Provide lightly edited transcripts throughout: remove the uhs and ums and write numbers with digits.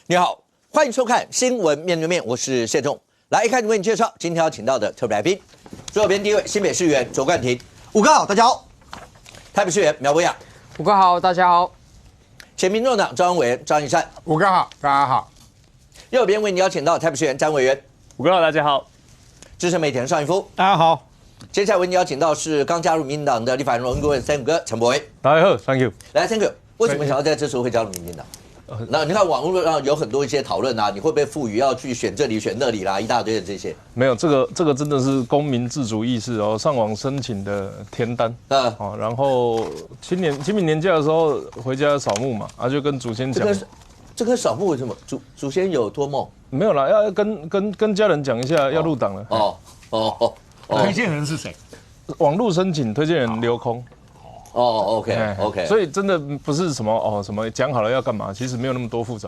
你好，欢迎收看《新闻面对面》，我是谢仲。来，一开始为你介绍今天要请到的特别来宾，左边第一位新北市议员卓冠廷，五哥好，大家好；台北市议员苗博雅，五哥好，大家好；前民众党中央委员张义善，五哥好，大家好；右边为你邀请到台北市议员詹委员，五哥好，大家好；资深媒体人邵逸夫，大家好；接下来为你邀请到是刚加入民进党的立法院顾问三哥陈柏惟，大家好 ，Thank you。来，三哥，为什么想要在这时候会加入民进党？那你看网络上有很多一些讨论啊，你会不会赋予要去选这里选那里啦，一大堆的这些？没有，这个真的是公民自主意识哦，上网申请的填单，然后清明年假的时候回家扫墓嘛，就跟祖先讲。这跟扫墓为什么？祖先有托梦？没有啦，要跟家人讲一下要入党了。推荐人是谁？网络申请推荐人留空。OK， 所以真的不是什么什么讲好了要干嘛，其实没有那么多复杂。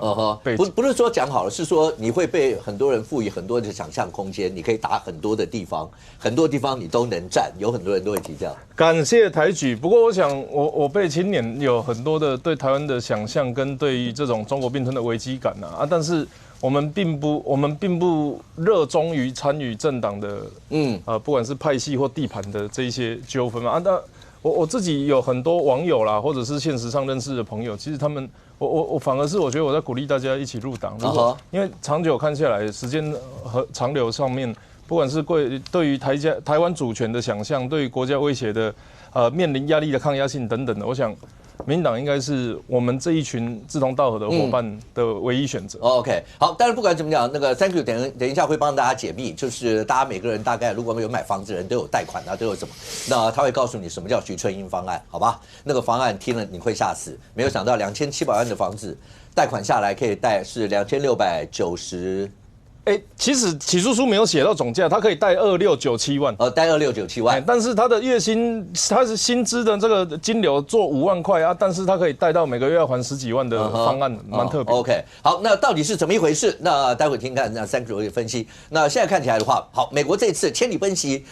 不是说讲好了，是说你会被很多人赋予很多的想象空间，你可以打很多的地方，很多地方你都能站，有很多人都会提这样。感谢台举，不过我想我辈青年有很多的对台湾的想象跟对于这种中国并吞的危机感但是我们并不热衷于参与政党的不管是派系或地盘的这一些纠纷嘛我自己有很多网友啦，或者是现实上认识的朋友，其实他们，我反而是我觉得我在鼓励大家一起入党，因为长久看下来，时间和长流上面，不管是对于台湾主权的想象，对于国家威胁的面临压力的抗压性等等的，我想民进党应该是我们这一群志同道合的伙伴的唯一选择。OK， 好，但是不管怎么讲，那个 Thank you， 等一下会帮大家解密，就是大家每个人大概如果有买房子的人都有贷款都有什么，那他会告诉你什么叫徐春英方案，好吧？那个方案听了你会吓死，没有想到2700万的房子贷款下来可以贷是2690。其实起诉书没有写到总价，它可以贷2697万，贷2697万，但是他的月薪，他是薪资的这个金流做5万块但是他可以贷到每个月要还10几万的方案，蛮特别。OK， 好，那到底是怎么一回事？那待会听看那三个人分析。那现在看起来的话，好，美国这次千里奔袭，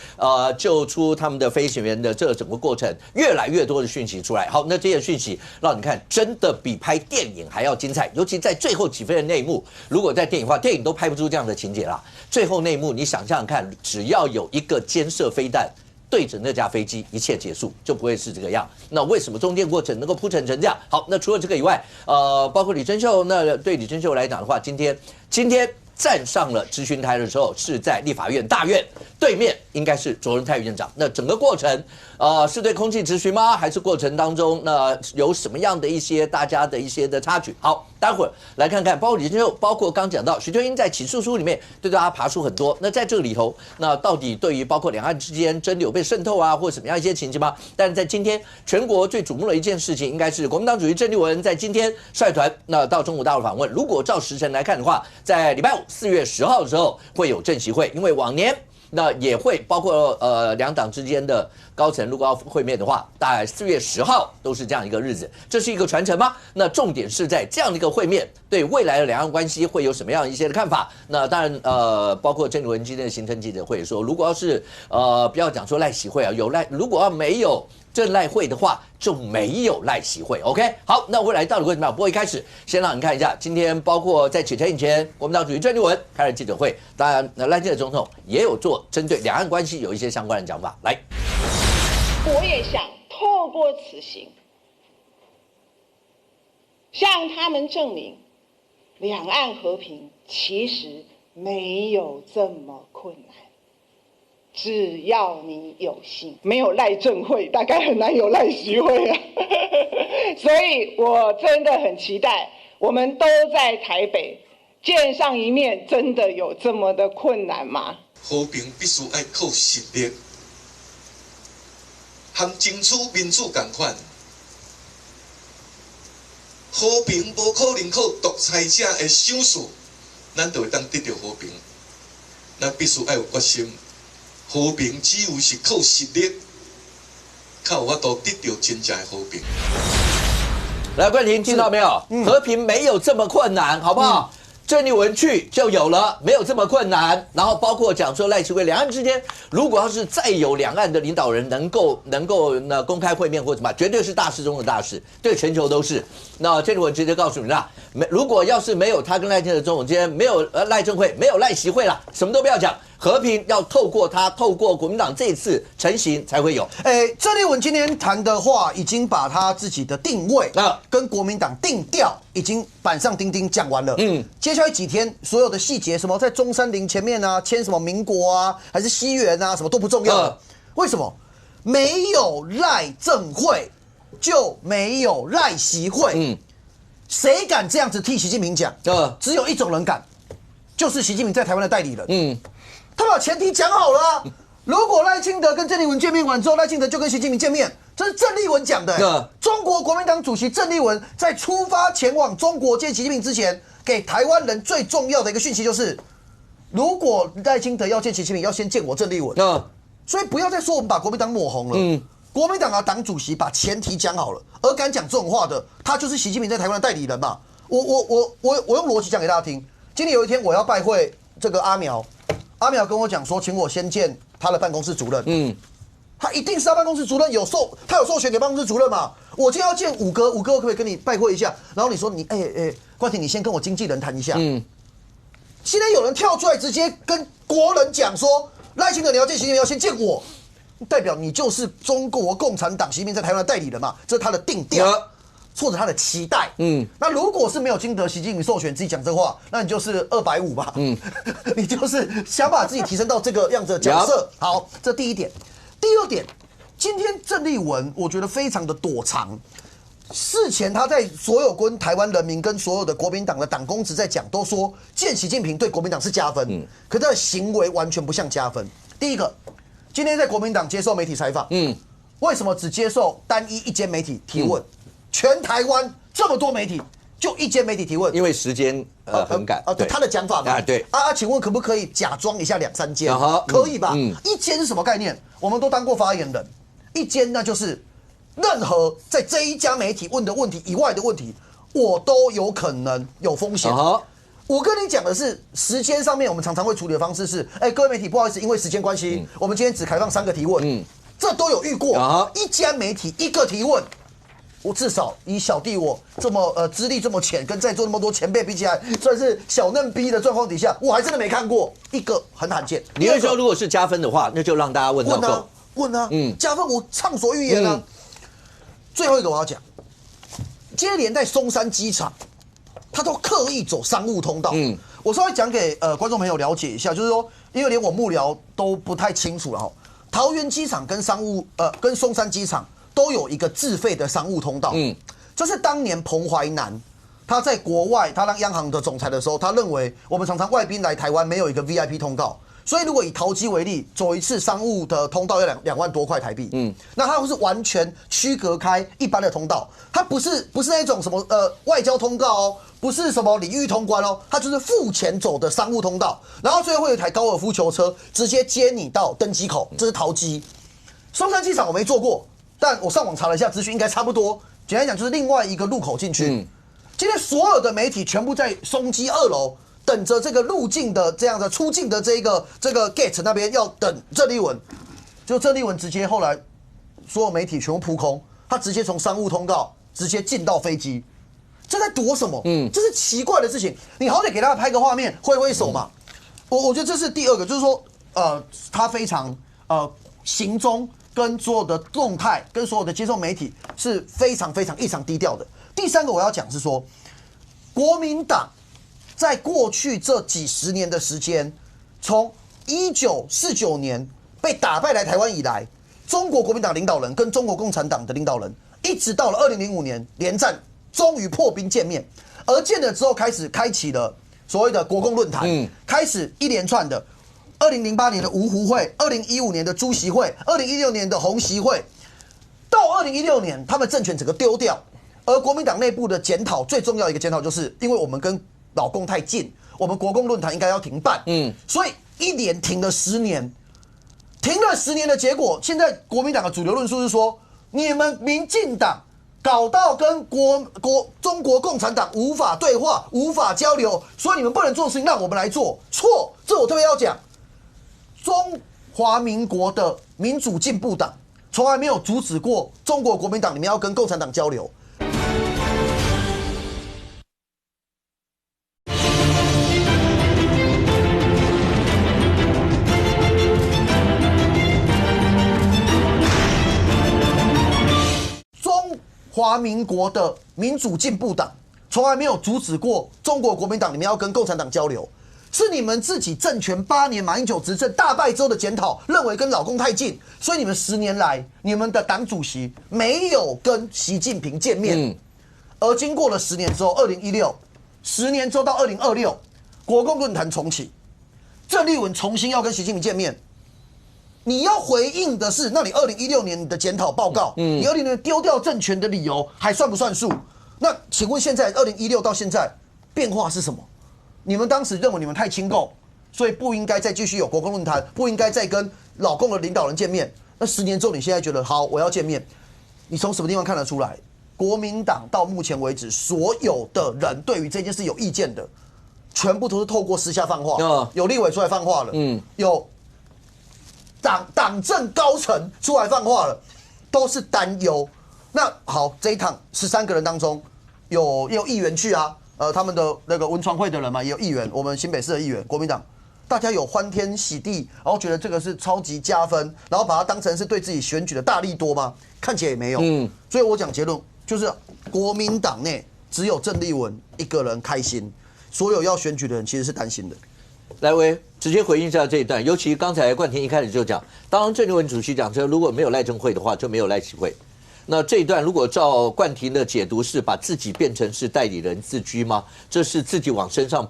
救出他们的飞行员的这整个过程，越来越多的讯息出来。好，那这些讯息让你看，真的比拍电影还要精彩，尤其在最后几分的那一幕，如果在电影化，电影都拍不出这样的情节啦。最后那一幕，你想想看，只要有一个肩射飞弹对着那架飞机，一切结束，就不会是这个样。那为什么中间过程能够铺陈成这样？好，那除了这个以外，包括李珍秀，那对李珍秀来讲的话，今天站上了质询台的时候，是在立法院大院对面，应该是卓荣泰院长。那整个过程，是对空气质询吗？还是过程当中那有什么样的一些大家的一些的插曲？好，待会儿来看看，包括李珍秀，包括刚讲到徐春英在起诉书里面对大家爬出很多。那在这个里头，那到底对于包括两岸之间真的有被渗透或什么样一些情形吗？但是在今天，全国最瞩目的一件事情，应该是国民党主席郑丽文在今天率团那到中国大陆访问。如果照时辰来看的话，在礼拜5 4月10号的时候会有政协会，因为往年那也会包括两党之间的高层如果要会面的话，大概4月10号都是这样一个日子。这是一个传承吗？那重点是在这样的一个会面，对未来的两岸关系会有什么样一些的看法？那当然包括郑丽文今天的行程记者会说，如果要是不要讲说赖习会如果要没有郑赖会的话，就没有赖习会。OK， 好，那我来到底为什么？不过一开始先让你看一下，今天包括在启程以前，国民党主席郑丽文开了记者会，当然赖清德总统也有做针对两岸关系有一些相关的讲法。来，我也想透过此行，向他们证明，两岸和平其实没有这么困难。只要你有心，没有赖政会，大概很难有赖习会所以我真的很期待，我们都在台北见上一面，真的有这么的困难吗？和平必须要靠实力，和争取民主同款。和平无可能靠独裁者的手术，咱就会当得到和平。咱必须要有决心。和平只有是靠实力，靠有法度得到真正的和平。来，冠廷听到没有？和平没有这么困难，好不好？郑丽文去就有了，没有这么困难。然后包括讲说赖清德两岸之间，如果要是再有两岸的领导人能够公开会面或什么，绝对是大事中的大事，对全球都是。那郑丽文直接告诉你啦，如果要是没有他跟赖清德总统之间没有赖政会，没有赖习会啦，什么都不要讲。和平要透过国民党这一次成型才会有。郑丽文今天谈的话，已经把他自己的定位跟国民党定调，已经板上钉钉讲完了。接下来几天所有的细节，什么在中山陵前面啊，签什么民国啊，还是西元啊，什么都不重要。为什么？没有赖政会，就没有赖习会。谁敢这样子替习近平讲？只有一种人敢，就是习近平在台湾的代理人。他把前提讲好了啊。如果赖清德跟郑丽文见面完之后，赖清德就跟习近平见面，这是郑丽文讲的。中国国民党主席郑丽文在出发前往中国见习近平之前，给台湾人最重要的一个讯息就是，如果赖清德要见习近平，要先见我郑丽文。所以不要再说我们把国民党抹红了。国民党的党主席把前提讲好了，而敢讲这种话的，他就是习近平在台湾的代理人嘛。我用逻辑讲给大家听。今天有一天我要拜会这个阿苗。阿苗跟我讲说，请我先见他的办公室主任。他一定是他办公室主任他有授权给办公室主任嘛？我今天要见五哥，我可不可以跟你拜会一下？然后你说冠廷，你先跟我经纪人谈一下。现在有人跳出来直接跟国人讲说，赖清德你要见习近平要先见我，代表你就是中国共产党习近平在台湾的代理人嘛？这是他的定调。或者他的期待，那如果是没有经得习近平授权自己讲这话，那你就是250吧，你就是想把自己提升到这个样子的角色。好，这第一点。第二点，今天郑丽文我觉得非常的躲藏。事前他在所有跟台湾人民跟所有的国民党的党公职在讲，都说见习近平对国民党是加分，可他的行为完全不像加分。第一个，今天在国民党接受媒体采访，为什么只接受单一一间媒体提问？全台湾这么多媒体，就一间媒体提问，因为时间很赶对他的讲法嘛，对请问可不可以假装一下2-3间？可以吧？一间是什么概念？我们都当过发言人，一间那就是任何在这一家媒体问的问题以外的问题，我都有可能有风险。我跟你讲的是时间上面，我们常常会处理的方式是，各位媒体不好意思，因为时间关系，我们今天只开放3个提问，这都有遇过。一家媒体1个提问。我至少以小弟我这么资历这么浅，跟在座那么多前辈比起来，算是小嫩逼的状况底下，我还真的没看过一个很罕见。你会说，如果是加分的话，那就让大家问到够。问啊，加分我畅所欲言啊。最后一个我要讲，接连在松山机场，他都刻意走商务通道。我稍微讲给观众朋友了解一下，就是说，因为连我幕僚都不太清楚了哈。桃园机场跟跟松山机场。都有一个自费的商务通道，这是当年彭淮南他在国外他当央行的总裁的时候，他认为我们常常外宾来台湾没有一个 VIP 通道，所以如果以桃机为例，走一次商务的通道要2万多块台币，那它是完全区隔开一般的通道，它不是那种什么外交通道哦，不是什么礼遇通关哦，它就是付钱走的商务通道，然后最后会有一台高尔夫球车直接接你到登机口，这是桃机。松山机场我没坐过。但我上网查了一下资讯，应该差不多。简单讲，就是另外一个入口进去。今天所有的媒体全部在松机2楼等着这个入境的这样的出境的这个 gate 那边要等郑丽文，就郑丽文直接后来所有媒体全部扑空，他直接从商务通道直接进到飞机，这在躲什么？这是奇怪的事情。你好歹给他拍个画面，挥挥手嘛。我觉得这是第二个，就是说他非常行踪。跟所有的动态，跟所有的接受媒体是非常非常异常低调的。第3个我要讲是说，国民党在过去这几10年的时间，从1949年被打败来台湾以来，中国国民党领导人跟中国共产党的领导人，一直到了2005年连战终于破冰见面，而见了之后开始开启了所谓的国共论坛，开始一连串的。2008年的芜湖会，2015年的朱习会，2016年的红习会，到2016年他们政权整个丢掉，而国民党内部的检讨最重要一个检讨就是因为我们跟老共太近，我们国共论坛应该要停办，所以一连停了10年，停了10年的结果，现在国民党的主流论述是说，你们民进党搞到跟中国共产党无法对话、无法交流，所以你们不能做的事情让我们来做。错，这我特别要讲。中华民国的民主进步党从来没有阻止过中国国民党你们要跟共产党交流。中华民国的民主进步党从来没有阻止过中国国民党你们要跟共产党交流。是你们自己政权8年马英九执政大败之后的检讨，认为跟老共太近，所以你们10年来，你们的党主席没有跟习近平见面。而经过了10年之后，2016，10年之后到2026，国共论坛重启，郑丽文重新要跟习近平见面。你要回应的是，那你2016年你的检讨报告，你2016年丢掉政权的理由还算不算数？那请问现在2016到现在变化是什么？你们当时认为你们太亲共，所以不应该再继续有国共论坛，不应该再跟老共的领导人见面。那10年之后，你现在觉得好，我要见面，你从什么地方看得出来？国民党到目前为止，所有的人对于这件事有意见的，全部都是透过私下放话，有立委出来放话了，有党政高层出来放话了，都是担忧。那好，这一趟13个人当中，有议员去啊。他们的那个文传会的人嘛，也有议员，我们新北市的议员，国民党，大家有欢天喜地，然后觉得这个是超级加分，然后把它当成是对自己选举的大利多吗？看起来也没有。所以我讲结论就是，国民党内只有郑丽文一个人开心，所有要选举的人其实是担心的。来威直接回应一下这一段，尤其刚才冠廷一开始就讲，当郑丽文主席讲说，如果没有赖政会的话，就没有赖启慧。那这一段如果照冠廷的解读是把自己变成是代理人自居吗？这是自己往身上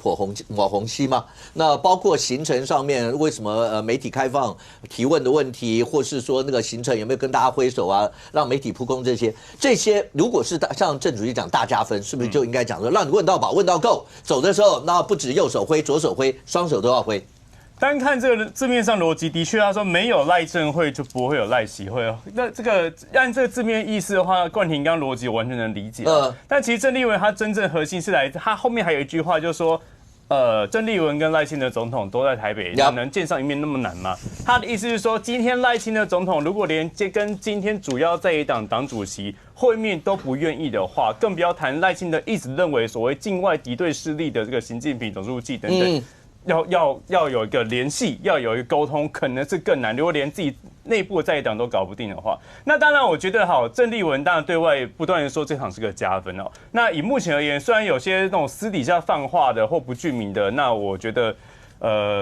抹红漆吗？那包括行程上面为什么媒体开放提问的问题，或是说那个行程有没有跟大家挥手啊，让媒体曝光这些如果是像郑主席讲大加分，是不是就应该讲说让你问到饱问到够，走的时候那不止右手挥左手挥，双手都要挥。单看这个字面上逻辑，的确他说没有赖政会就不会有赖习会。那这个按这个字面意思的话，冠廷刚刚逻辑我完全能理解。但其实郑丽文他真正核心是来，他后面还有一句话就是说，郑丽文跟赖清德总统都在台北，能见上一面那么难吗？他的意思是说，今天赖清德总统如果连跟今天主要在野党党主席会面都不愿意的话，更不要谈赖清德一直认为所谓境外敌对势力的这个习近平总书记等等。要有一个联系，要有一个沟通，可能是更难。如果连自己内部的在野党都搞不定的话，那当然我觉得好，郑丽文当然对外不断的说这场是个加分哦。那以目前而言，虽然有些那种私底下放话的或不具名的，那我觉得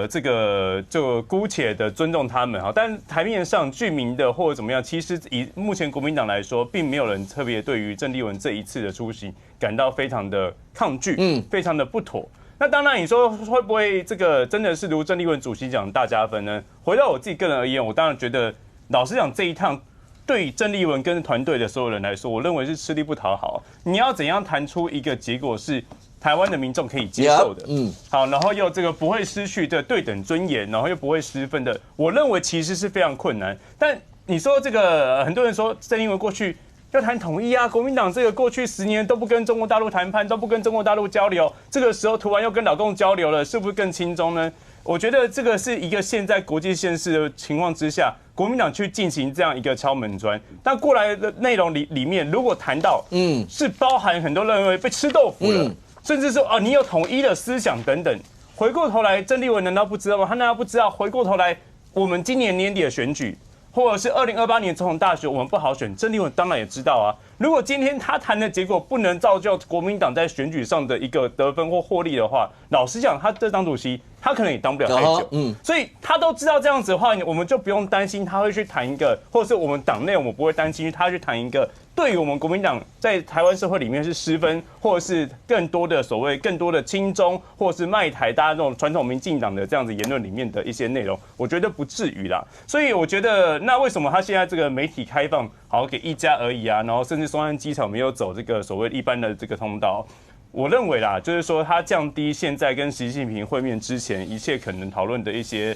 这个就姑且的尊重他们哈。但台面上具名的或者怎么样，其实以目前国民党来说，并没有人特别对于郑丽文这一次的出席感到非常的抗拒，非常的不妥。那当然，你说会不会这个真的是如郑丽文主席讲大加分呢？回到我自己个人而言，我当然觉得，老实讲，这一趟对郑丽文跟团队的所有人来说，我认为是吃力不讨好。你要怎样谈出一个结果是台湾的民众可以接受的？好，然后又这个不会失去的对等尊严，然后又不会失分的，我认为其实是非常困难。但你说这个，很多人说郑丽文过去要谈统一啊，国民党这个过去10年都不跟中国大陆谈判，都不跟中国大陆交流，这个时候突然又跟老共交流了，是不是更轻松呢？我觉得这个是一个现在国际现实的情况之下，国民党去进行这样一个敲门砖。但过来的内容里面，如果谈到是包含很多认为被吃豆腐了，甚至说你有统一的思想等等，回过头来，郑丽文难道不知道吗？他难道不知道？回过头来，我们今年年底的选举，或者是2028年总统大选，我们不好选。郑丽文当然也知道啊。如果今天他谈的结果不能造就国民党在选举上的一个得分或获利的话，老实讲，他这当主席，他可能也当不了太久。所以他都知道这样子的话，我们就不用担心他会去谈一个，或者是我们党内我们不会担心他去谈一个对于我们国民党在台湾社会里面是失分，或者是更多的所谓更多的亲中，或者是卖台，大家这种传统民进党的这样子言论里面的一些内容，我觉得不至于啦。所以我觉得，那为什么他现在这个媒体开放，好给1家而已啊，然后甚至松山机场没有走这个所谓一般的这个通道？我认为啦，就是说他降低现在跟习近平会面之前一切可能讨论的一些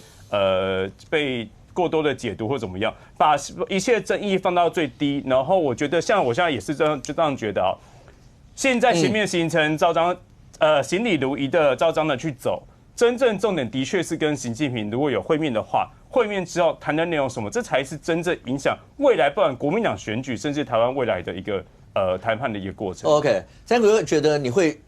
被过多的解读或怎么样，把一切争议放到最低。然后我觉得，像我现在也是这样觉得啊。现在前面行程照章，行礼如仪的照章的去走。真正重点的确是跟习近平如果有会面的话，会面之后谈的内容什么，这才是真正影响未来不管国民党选举，甚至台湾未来的一个谈判的一个过程。OK， 三哥觉得你会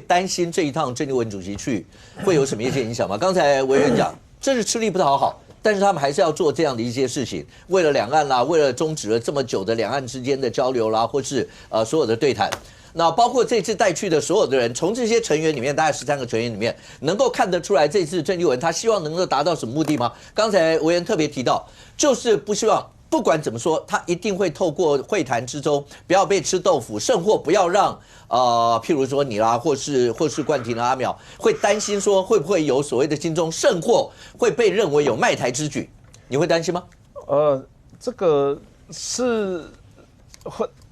担心这一趟郑丽文主席去会有什么一些影响吗？刚才委员讲，这是吃力不讨好，但是他们还是要做这样的一些事情，为了两岸啦，为了终止了这么久的两岸之间的交流啦，或是所有的对谈。那包括这次带去的所有的人，从这些成员里面，大概13个成员里面，能够看得出来这次郑丽文他希望能够达到什么目的吗？刚才委员特别提到，就是不希望不管怎么说，他一定会透过会谈之中不要被吃豆腐，甚或不要让譬如说你啦，或是冠廷啦、阿淼会担心说会不会有所谓的金钟，甚或会被认为有卖台之举，你会担心吗？这个是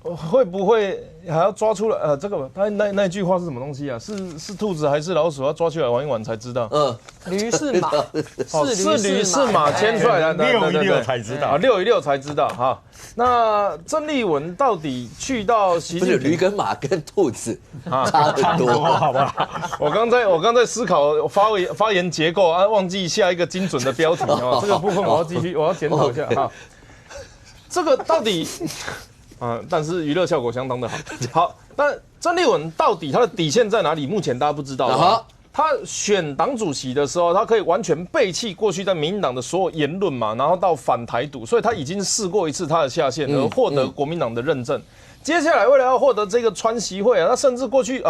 会不会还要抓出来？这个他那句话是什么东西啊？是兔子还是老鼠？要抓出来玩一玩才知道。驴是马，是驴是马牵出来的，616才知道啊，616才知道哈。那郑丽文到底去到习近平？不是驴跟马跟兔子差很多，好不好？我刚在思考发言结构啊，忘记下一个精准的标题哦。这个部分我要检讨一下哈。这个到底？但是娱乐效果相当的好。好，但郑丽文到底他的底线在哪里？目前大家不知道。他选党主席的时候，他可以完全背弃过去在民进党的所有言论嘛，然后到反台独，所以他已经试过一次他的下线，而获得国民党的认证。接下来为了要获得这个川习会啊，他甚至过去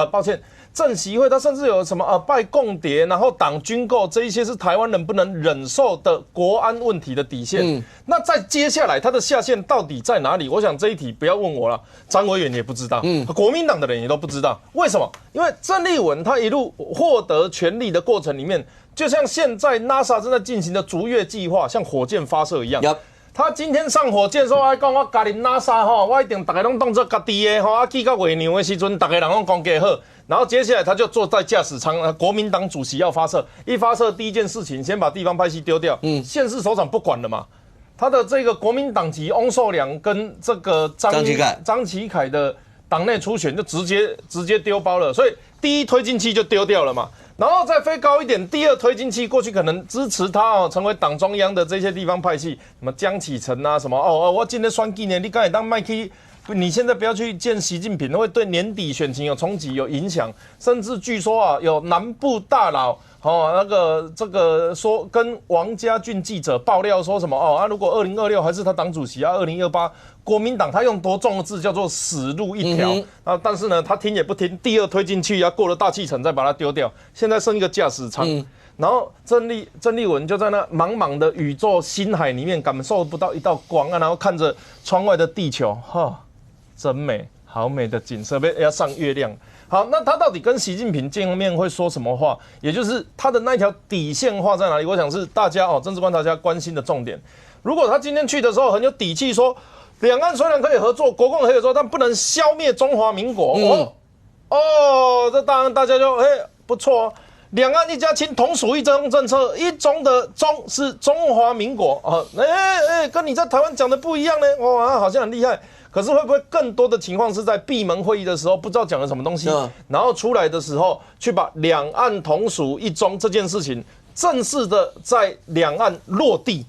郑习会，他甚至有什么拜共谍，然后党军购，这一些是台湾人不能忍受的国安问题的底线。那在接下来他的下限到底在哪里？我想这一题不要问我了，张委员也不知道，国民党的人也都不知道。为什么？因为郑丽文他一路获得权力的过程里面，就像现在 NASA 正在进行的逐月计划，像火箭发射一样。他今天上火箭说，讲我家己 NASA 吼，我一定大家拢当作家己的吼，去到月亮的时阵，大家人拢讲加好。然后接下来他就坐在驾驶舱，国民党主席要发射，一发射第一件事情，先把地方派系丢掉，县市首长不管了嘛。他的这个国民党籍翁寿良跟这个张启凯的党内初选就直接丢包了，所以第一推进器就丢掉了嘛。然后再飞高一点，第二推进器过去可能支持他成为党中央的这些地方派系，什么江启臣啊，什么我今天选举呢，你刚才当麦去。你现在不要去见习近平，会对年底选情有冲击、有影响，甚至据说有南部大佬这个说跟王家俊记者爆料说什么如果2026还是他党主席2028国民党他用多重的字叫做死路一条但是呢他听也不听，第二推进去过了大气层再把它丢掉，现在剩一个驾驶舱。然后郑丽文就在那茫茫的宇宙星海里面感受不到一道光然后看着窗外的地球，真美，好美的景色，要上月亮。好，那他到底跟习近平见面会说什么话？也就是他的那条底线画在哪里？我想是大家政治观察家关心的重点。如果他今天去的时候很有底气说，两岸虽然可以合作，国共可以合作，但不能消灭中华民国。这当然大家就不错哦。两岸一家亲，同属一中政策，一中的中是中华民国跟你在台湾讲的不一样呢。好像很厉害。可是会不会更多的情况是在闭门会议的时候不知道讲了什么东西，然后出来的时候去把两岸同属一中这件事情正式的在两岸落地？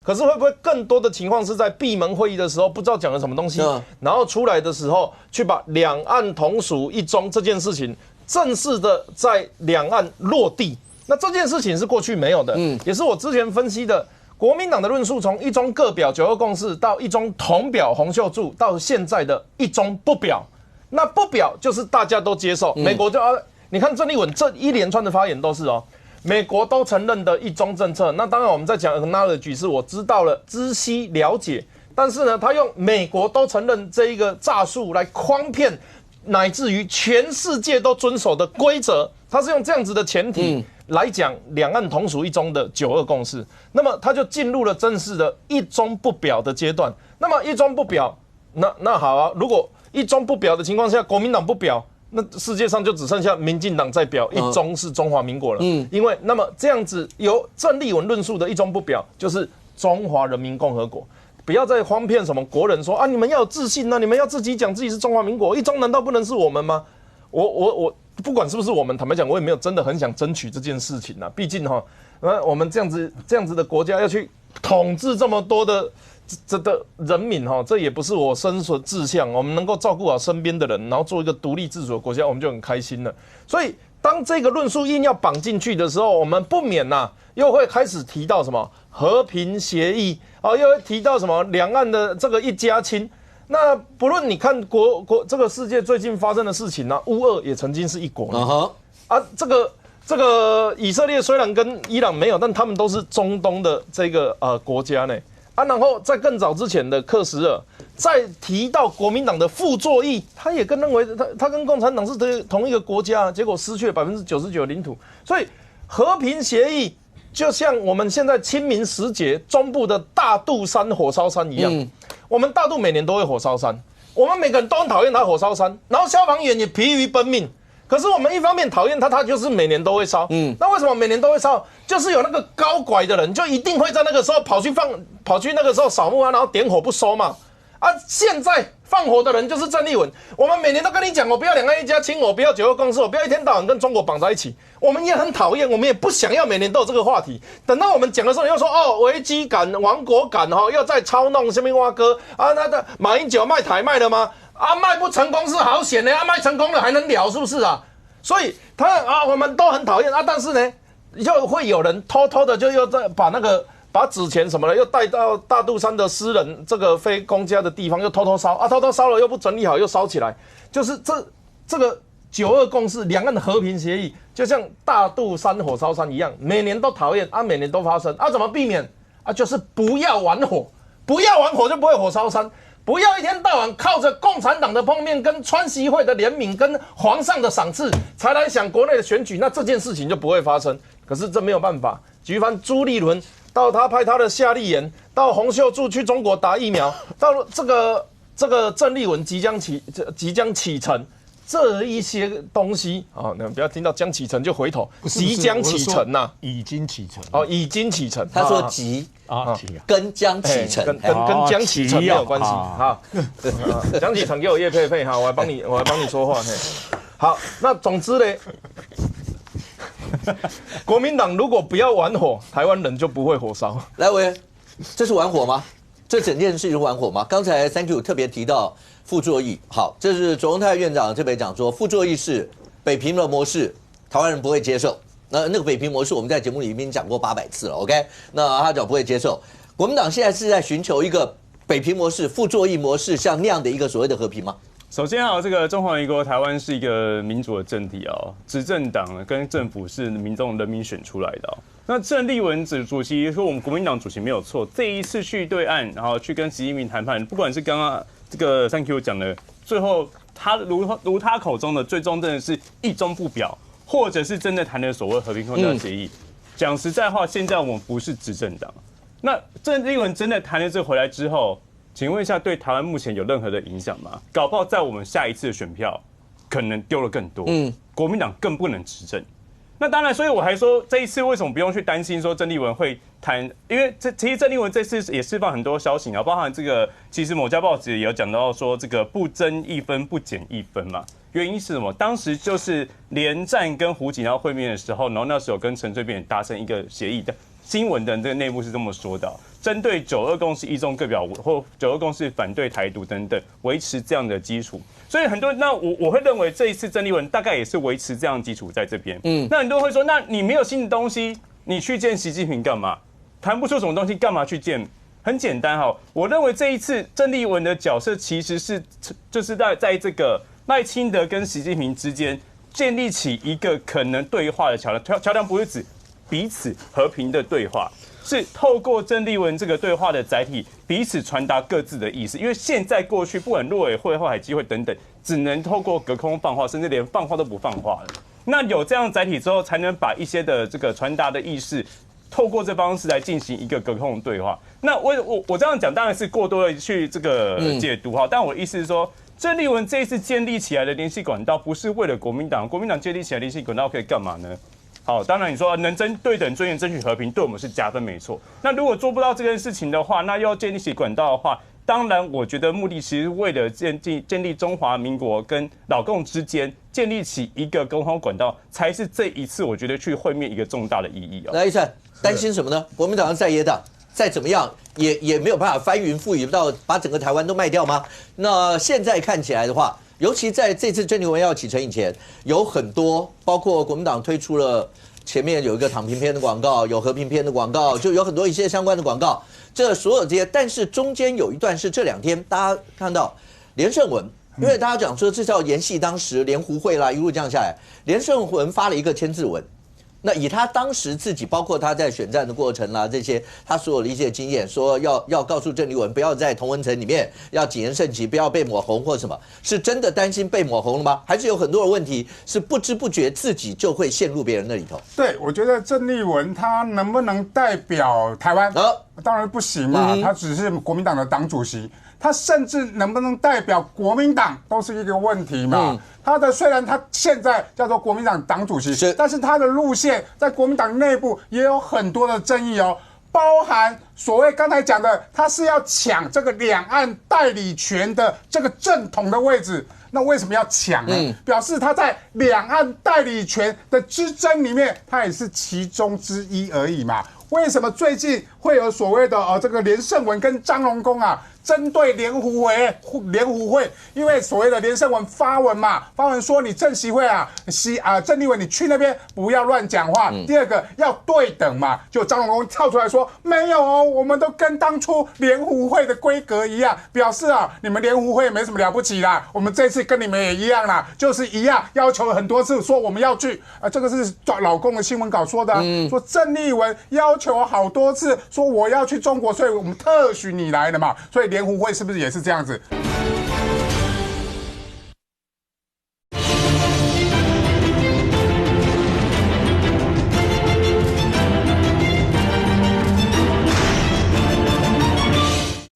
可是会不会更多的情况是在闭门会议的时候不知道讲了什么东西，然后出来的时候去把两岸同属一中这件事情正式的在两岸落地？那这件事情是过去没有的，也是我之前分析的。国民党的论述从一中各表9·2共识到一中同表洪秀柱，到现在的一中不表。那不表就是大家都接受，美国就你看郑丽文这一连串的发言都是美国都承认的一中政策。那当然我们在讲 acknowledge 是我知道了、知悉、了解，但是呢，他用美国都承认这一个诈术来诓骗，乃至于全世界都遵守的规则，他是用这样子的前提来讲两岸同属一中的9·2共识，那么它就进入了正式的一中不表的阶段。那么一中不表，那好啊，如果一中不表的情况下，国民党不表，那世界上就只剩下民进党在表，一中是中华民国了。因为那么这样子由郑丽文论述的一中不表，就是中华人民共和国。不要再荒骗什么国人说啊，你们要有自信啊，你们要自己讲自己是中华民国，一中难道不能是我们吗？我不管是不是我们，坦白讲，我也没有真的很想争取这件事情啊。毕竟我们这样子的国家要去统治这么多的人民这也不是我生存志向。我们能够照顾好身边的人，然后做一个独立自主的国家，我们就很开心了。所以当这个论述硬要绑进去的时候，我们不免又会开始提到什么和平协议又会提到什么两岸的这个一家亲。那不论你看这个世界最近发生的事情乌俄也曾经是一国这个以色列虽然跟伊朗没有，但他们都是中东的这个国家呢然后在更早之前的克什尔，在提到国民党的傅作义，他也认为他跟共产党是同一个国家，结果失去了99%的领土。所以和平协议就像我们现在清明时节中部的大肚山火烧山一样。我们大肚每年都会火烧山，我们每个人都很讨厌它火烧山，然后消防员也疲于奔命。可是我们一方面讨厌它就是每年都会烧。那为什么每年都会烧？就是有那个高拐的人，就一定会在那个时候跑去那个时候扫墓然后点火不收嘛。现在放火的人就是郑丽文。我们每年都跟你讲，我不要两岸一家亲，我不要9·2共识，我不要一天到晚跟中国绑在一起。我们也很讨厌，我们也不想要每年都有这个话题。等到我们讲的时候，你又说危机感、亡国感又在操弄什么蛙哥那的马英九卖台卖了吗？卖不成功是好险的卖成功了还能聊是不是啊？所以我们都很讨厌但是呢，又会有人偷偷的就又在把纸钱什么的又带到大肚山的私人这个非公家的地方，又偷偷烧偷偷烧了又不整理好又烧起来，就是这个9·2共识两岸的和平协议，就像大肚山火烧山一样，每年都讨厌每年都发生怎么避免就是不要玩火，不要玩火就不会火烧山。不要一天到晚靠着共产党的碰面、跟川习会的怜悯、跟皇上的赏赐才来想国内的选举，那这件事情就不会发生。可是这没有办法，举凡朱立伦到他派他的夏立言，到洪秀柱去中国打疫苗，到这个郑丽文即将启程，这一些东西你们不要听到将启程就回头，即将启程已经启程已经启程。他说急跟将启程跟将启程没有关系将启程给我业配费我来帮你说话好，那总之呢，国民党如果不要玩火，台湾人就不会火烧。来维，这是玩火吗？这整件事是玩火吗？刚才 Thank you 特别提到傅作义，好，这是卓荣泰院长特别讲说，傅作义是北平的模式，台湾人不会接受。那个北平模式，我们在节目里已经讲过800次了 ，OK？ 那他讲不会接受。国民党现在是在寻求一个北平模式、傅作义模式，像那样的一个所谓的和平吗？首先这个中华民国台湾是一个民主的政体执政党跟政府是民众人民选出来的那郑丽文主席说我们国民党主席没有错，这一次去对岸，然后去跟习近平谈判，不管是刚刚这个 Thank you 讲的，最后他如他口中的最终真的是一中不表，或者是真的谈的所谓和平空交协议。讲实在话，现在我们不是执政党。那郑丽文真的谈了这回来之后，请问一下，对台湾目前有任何的影响吗？搞不好在我们下一次的选票，可能丢了更多。国民党更不能执政。那当然，所以我还说这一次为什么不用去担心说郑丽文会谈，因为其实郑丽文这次也释放很多消息包含这个，其实某家报纸也有讲到说这个不增1分不减1分嘛。原因是什么？当时就是连战跟胡锦涛会面的时候，然后那时候跟陈水扁达成一个协议的。新闻的这个内部是这么说的，针对9·2共识一中各表或9·2共识反对台独等等，维持这样的基础。所以很多人，那我会认为这一次郑丽文大概也是维持这样的基础在这边。那很多人会说，那你没有新的东西，你去见习近平干嘛？谈不出什么东西，干嘛去见？很简单我认为这一次郑丽文的角色其实是就是在这个赖清德跟习近平之间建立起一个可能对话的桥梁。桥梁不是指彼此和平的对话，是透过郑丽文这个对话的载体，彼此传达各自的意思。因为现在过去，不管陆委会或海基会等等，只能透过隔空放话，甚至连放话都不放话了。那有这样的载体之后，才能把一些的这个传达的意识，透过这方式来进行一个隔空的对话。那我这样讲当然是过多的去这个解读哈，但我的意思是说，郑丽文这一次建立起来的联系管道，不是为了国民党建立起来的联系管道可以干嘛呢？好，当然你说能对等尊严、争取和平，对我们是加分没错。那如果做不到这件事情的话，那要建立起管道的话，当然我觉得目的其实为了建立中华民国跟老共之间建立起一个沟通管道，才是这一次我觉得去会面一个重大的意义啊。来，一善担心什么呢？国民党在野党再怎么样也没有办法翻云覆雨到把整个台湾都卖掉吗？那现在看起来的话，尤其在这次郑丽文要启程以前，有很多包括国民党推出了前面有一个躺平篇的广告，有和平篇的广告，就有很多一些相关的广告。这所有这些，但是中间有一段是这2天大家看到连胜文，因为大家讲说这叫沿袭当时连胡会啦一路这样下来，连胜文发了一个签字文。那以他当时自己，包括他在选战的过程啦，这些他所有的一些经验，说要告诉郑丽文不要在同温层里面要谨言慎行，不要被抹红或什么，是真的担心被抹红了吗？还是有很多的问题是不知不觉自己就会陷入别人那里头？对，我觉得郑丽文他能不能代表台湾？当然不行嘛，他只是国民党的党主席。他甚至能不能代表国民党都是一个问题嘛？虽然他现在叫做国民党党主席，但是他的路线在国民党内部也有很多的争议哦，包含所谓刚才讲的，他是要抢这个两岸代理权的这个正统的位置。那为什么要抢呢？表示他在两岸代理权的之争里面，他也是其中之一而已嘛。为什么最近会有所谓的这个连胜文跟张荣恭啊？针对连胡会，因为所谓的连胜文发文说你郑习会郑丽文你去那边不要乱讲话。第二个要对等嘛，就张荣恭跳出来说没有哦，我们都跟当初连胡会的规格一样，表示你们连胡会没什么了不起啦，我们这次跟你们也一样啦，就是一样要求很多次说我们要去这个是老共的新闻稿说的说郑丽文要求好多次说我要去中国，所以我们特许你来了嘛，所以连胡会是不是也是这样子？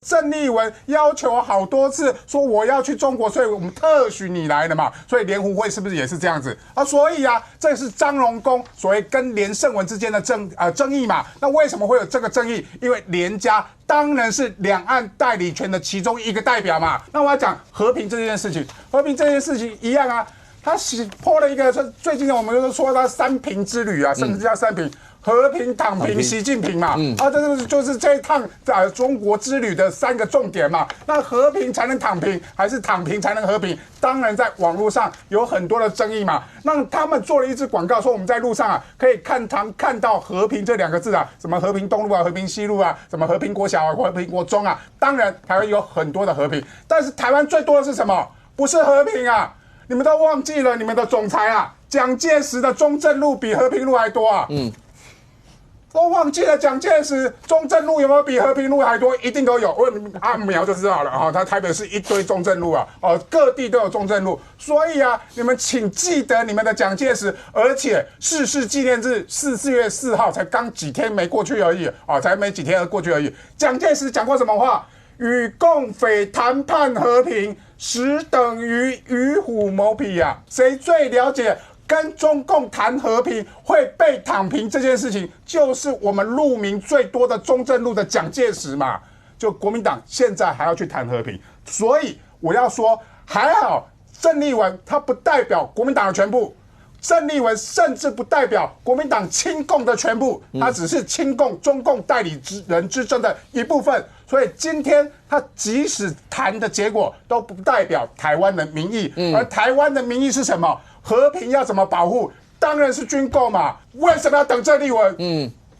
郑丽文要求好多次说我要去中国，所以我们特许你来了嘛，所以连胡会是不是也是这样子？所以这是张荣恭所谓跟连胜文之间的争议嘛。那为什么会有这个争议？因为连家当然是两岸代理权的其中一个代表嘛。那我要讲和平这件事情，和平这件事情一样他泼了一个，最近我们都说他三平之旅甚至叫三平。和平、躺平、习近平嘛，这就是这一趟中国之旅的3个重点嘛。那和平才能躺平，还是躺平才能和平？当然，在网络上有很多的争议嘛。那他们做了一支广告，说我们在路上可以看到和平这2个字什么和平东路和平西路什么和平国小和平国中当然，台湾有很多的和平，但是台湾最多的是什么？不是和平你们都忘记了你们的总裁蒋介石的中正路比和平路还多都忘记了蒋介石中正路有没有比和平路还多？一定都有，按秒就知道了他台北市一堆中正路各地都有中正路，所以你们请记得你们的蒋介石，而且逝世纪念日4月4号才刚几天没过去而已才没几天过去而已。蒋介石讲过什么话？与共匪谈判和平，实等于与虎谋皮谁最了解？跟中共谈和平会被躺平这件事情，就是我们路名最多的中正路的蒋介石嘛。就国民党现在还要去谈和平，所以我要说，还好郑丽文他不代表国民党的全部，郑丽文甚至不代表国民党亲共的全部，他只是亲共中共代理人之争的一部分。所以今天他即使谈的结果都不代表台湾的民意，而台湾的民意是什么？和平要怎么保护？当然是军购嘛。为什么要等郑丽文？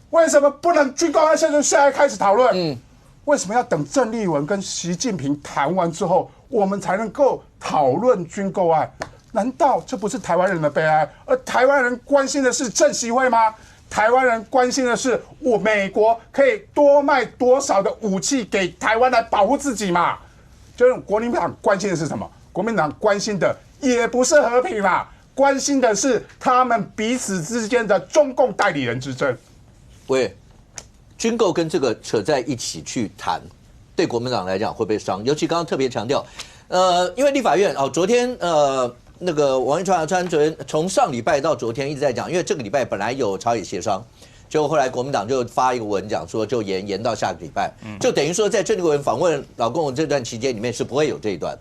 为什么不能军购案现在开始讨论？为什么要等郑丽文跟习近平谈完之后，我们才能够讨论军购案？难道这不是台湾人的悲哀？而台湾人关心的是郑习会吗？台湾人关心的是美国可以多卖多少的武器给台湾来保护自己嘛？就是国民党关心的是什么？国民党关心的也不是和平啦。关心的是他们彼此之间的中共代理人之争。喂，军购跟这个扯在一起去谈，对国民党来讲会不会伤？尤其刚刚特别强调，因为立法院昨天那个王一川昨天从上礼拜到昨天一直在讲，因为这个礼拜本来有朝野协商。就后来国民党就发一个文讲说，就延到下个礼拜，就等于说在郑丽文访问老共这段期间里面是不会有这一段。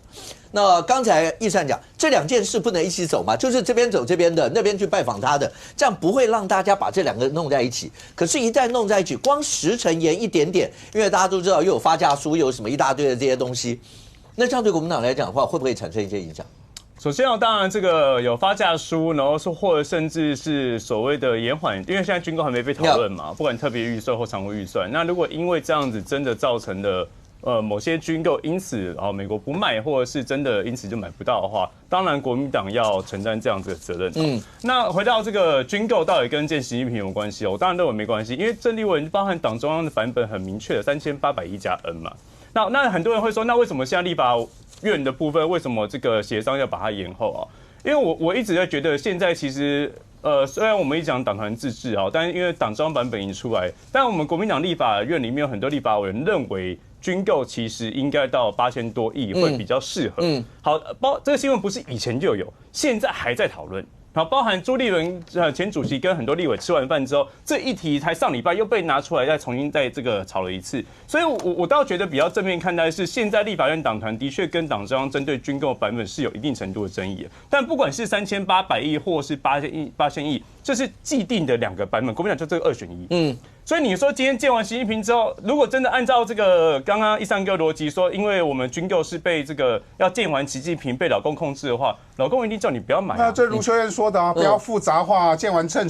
那刚才易善讲，这2件事不能一起走嘛，就是这边走这边的，那边去拜访他的，这样不会让大家把这2个弄在一起。可是，一旦弄在一起，光时程延一点点，因为大家都知道又有发价书，又有什么一大堆的这些东西，那这样对国民党来讲的话，会不会产生一些影响？首先当然这个有发价书，然后或者甚至是所谓的延缓，因为现在军购还没被讨论嘛，不管特别预算或常规预算。那如果因为这样子真的造成的某些军购因此美国不卖，或者是真的因此就买不到的话，当然国民党要承担这样子的责任。那回到这个军购到底跟见习近平有关系？我当然认为没关系，因为郑丽文包含党中央的版本很明确的3800亿加 N 嘛。那很多人会说，那为什么现在立法院的部分为什么这个协商要把它延后啊？因为我一直在觉得现在其实虽然我们一讲党团自治但是因为党中央版本已经出来，但我们国民党立法院里面有很多立法委员认为军购其实应该到8000多亿会比较适合。好，这个新闻不是以前就有，现在还在讨论。然后包含朱立伦前主席跟很多立委吃完饭之后，这一题才上礼拜又被拿出来，再重新再这个炒了一次。所以我倒觉得比较正面看待是，现在立法院党团的确跟党中央针对军购版本是有一定程度的争议。但不管是3800亿或是8000亿，这是既定的2个版本，国民党就这个2选1。所以你说今天见完习近平之后，如果真的按照这个刚刚13个逻辑说，因为我们军购是被这个要见完习近平被老共控制的话，老共一定叫你不要买。那这卢秀燕说的不要复杂化。见完正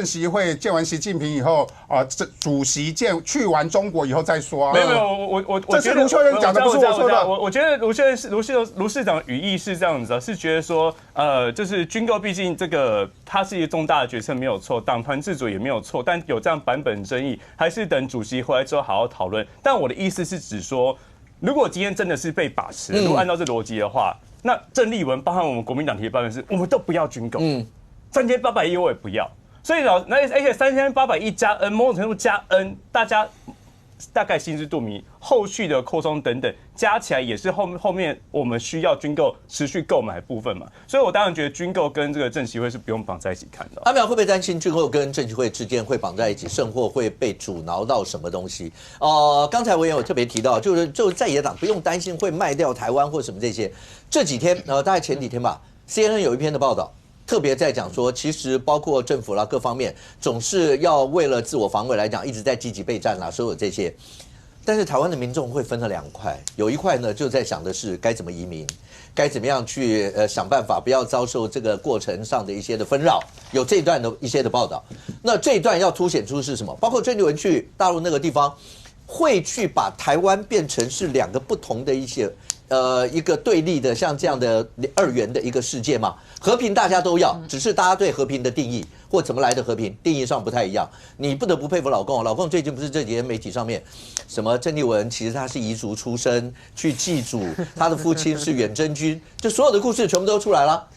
习会见完习近平以后主席去完中国以后再说。没有，我这是卢秀燕讲的，不是我说的。我觉得卢市长语义是这样子的，是觉得说就是军购毕竟这个它是一个重大的决策没有错，党团自主也没有错，但有这样版本争议，还是等主席回来之后好好讨论。但我的意思是指说，如果今天真的是被把持，如果按照这逻辑的话，那郑丽文包含我们国民党提的版本是，我们都不要军购，3800亿我也不要。所以而且3800亿加 N， 某种程度加 N， 大家大概心知肚明，后续的扩充等等加起来也是后面我们需要军购持续购买的部分嘛，所以我当然觉得军购跟这个政协会是不用绑在一起看的。阿苗会不会担心军购跟政协会之间会绑在一起，甚或会被阻挠到什么东西？刚才我也有特别提到，就是在野党不用担心会卖掉台湾或什么这些。这几天大概前几天吧 ，CNN 有一篇的报道。特别在讲说，其实包括政府啦各方面，总是要为了自我防卫来讲，一直在积极备战啦，所有这些。但是台湾的民众会分了2块，有一块呢就在想的是该怎么移民，该怎么样去想办法不要遭受这个过程上的一些的纷扰，有这一段的一些的报道。那这一段要凸显出是什么？包括郑丽文去大陆那个地方，会去把台湾变成是2个不同的一些。一个对立的像这样的2元的一个世界嘛，和平大家都要，只是大家对和平的定义或怎么来的和平定义上不太一样。你不得不佩服老共，老共最近不是这几天媒体上面，什么郑丽文其实他是彝族出身，去祭祖，他的父亲是远征军，就所有的故事全部都出来了。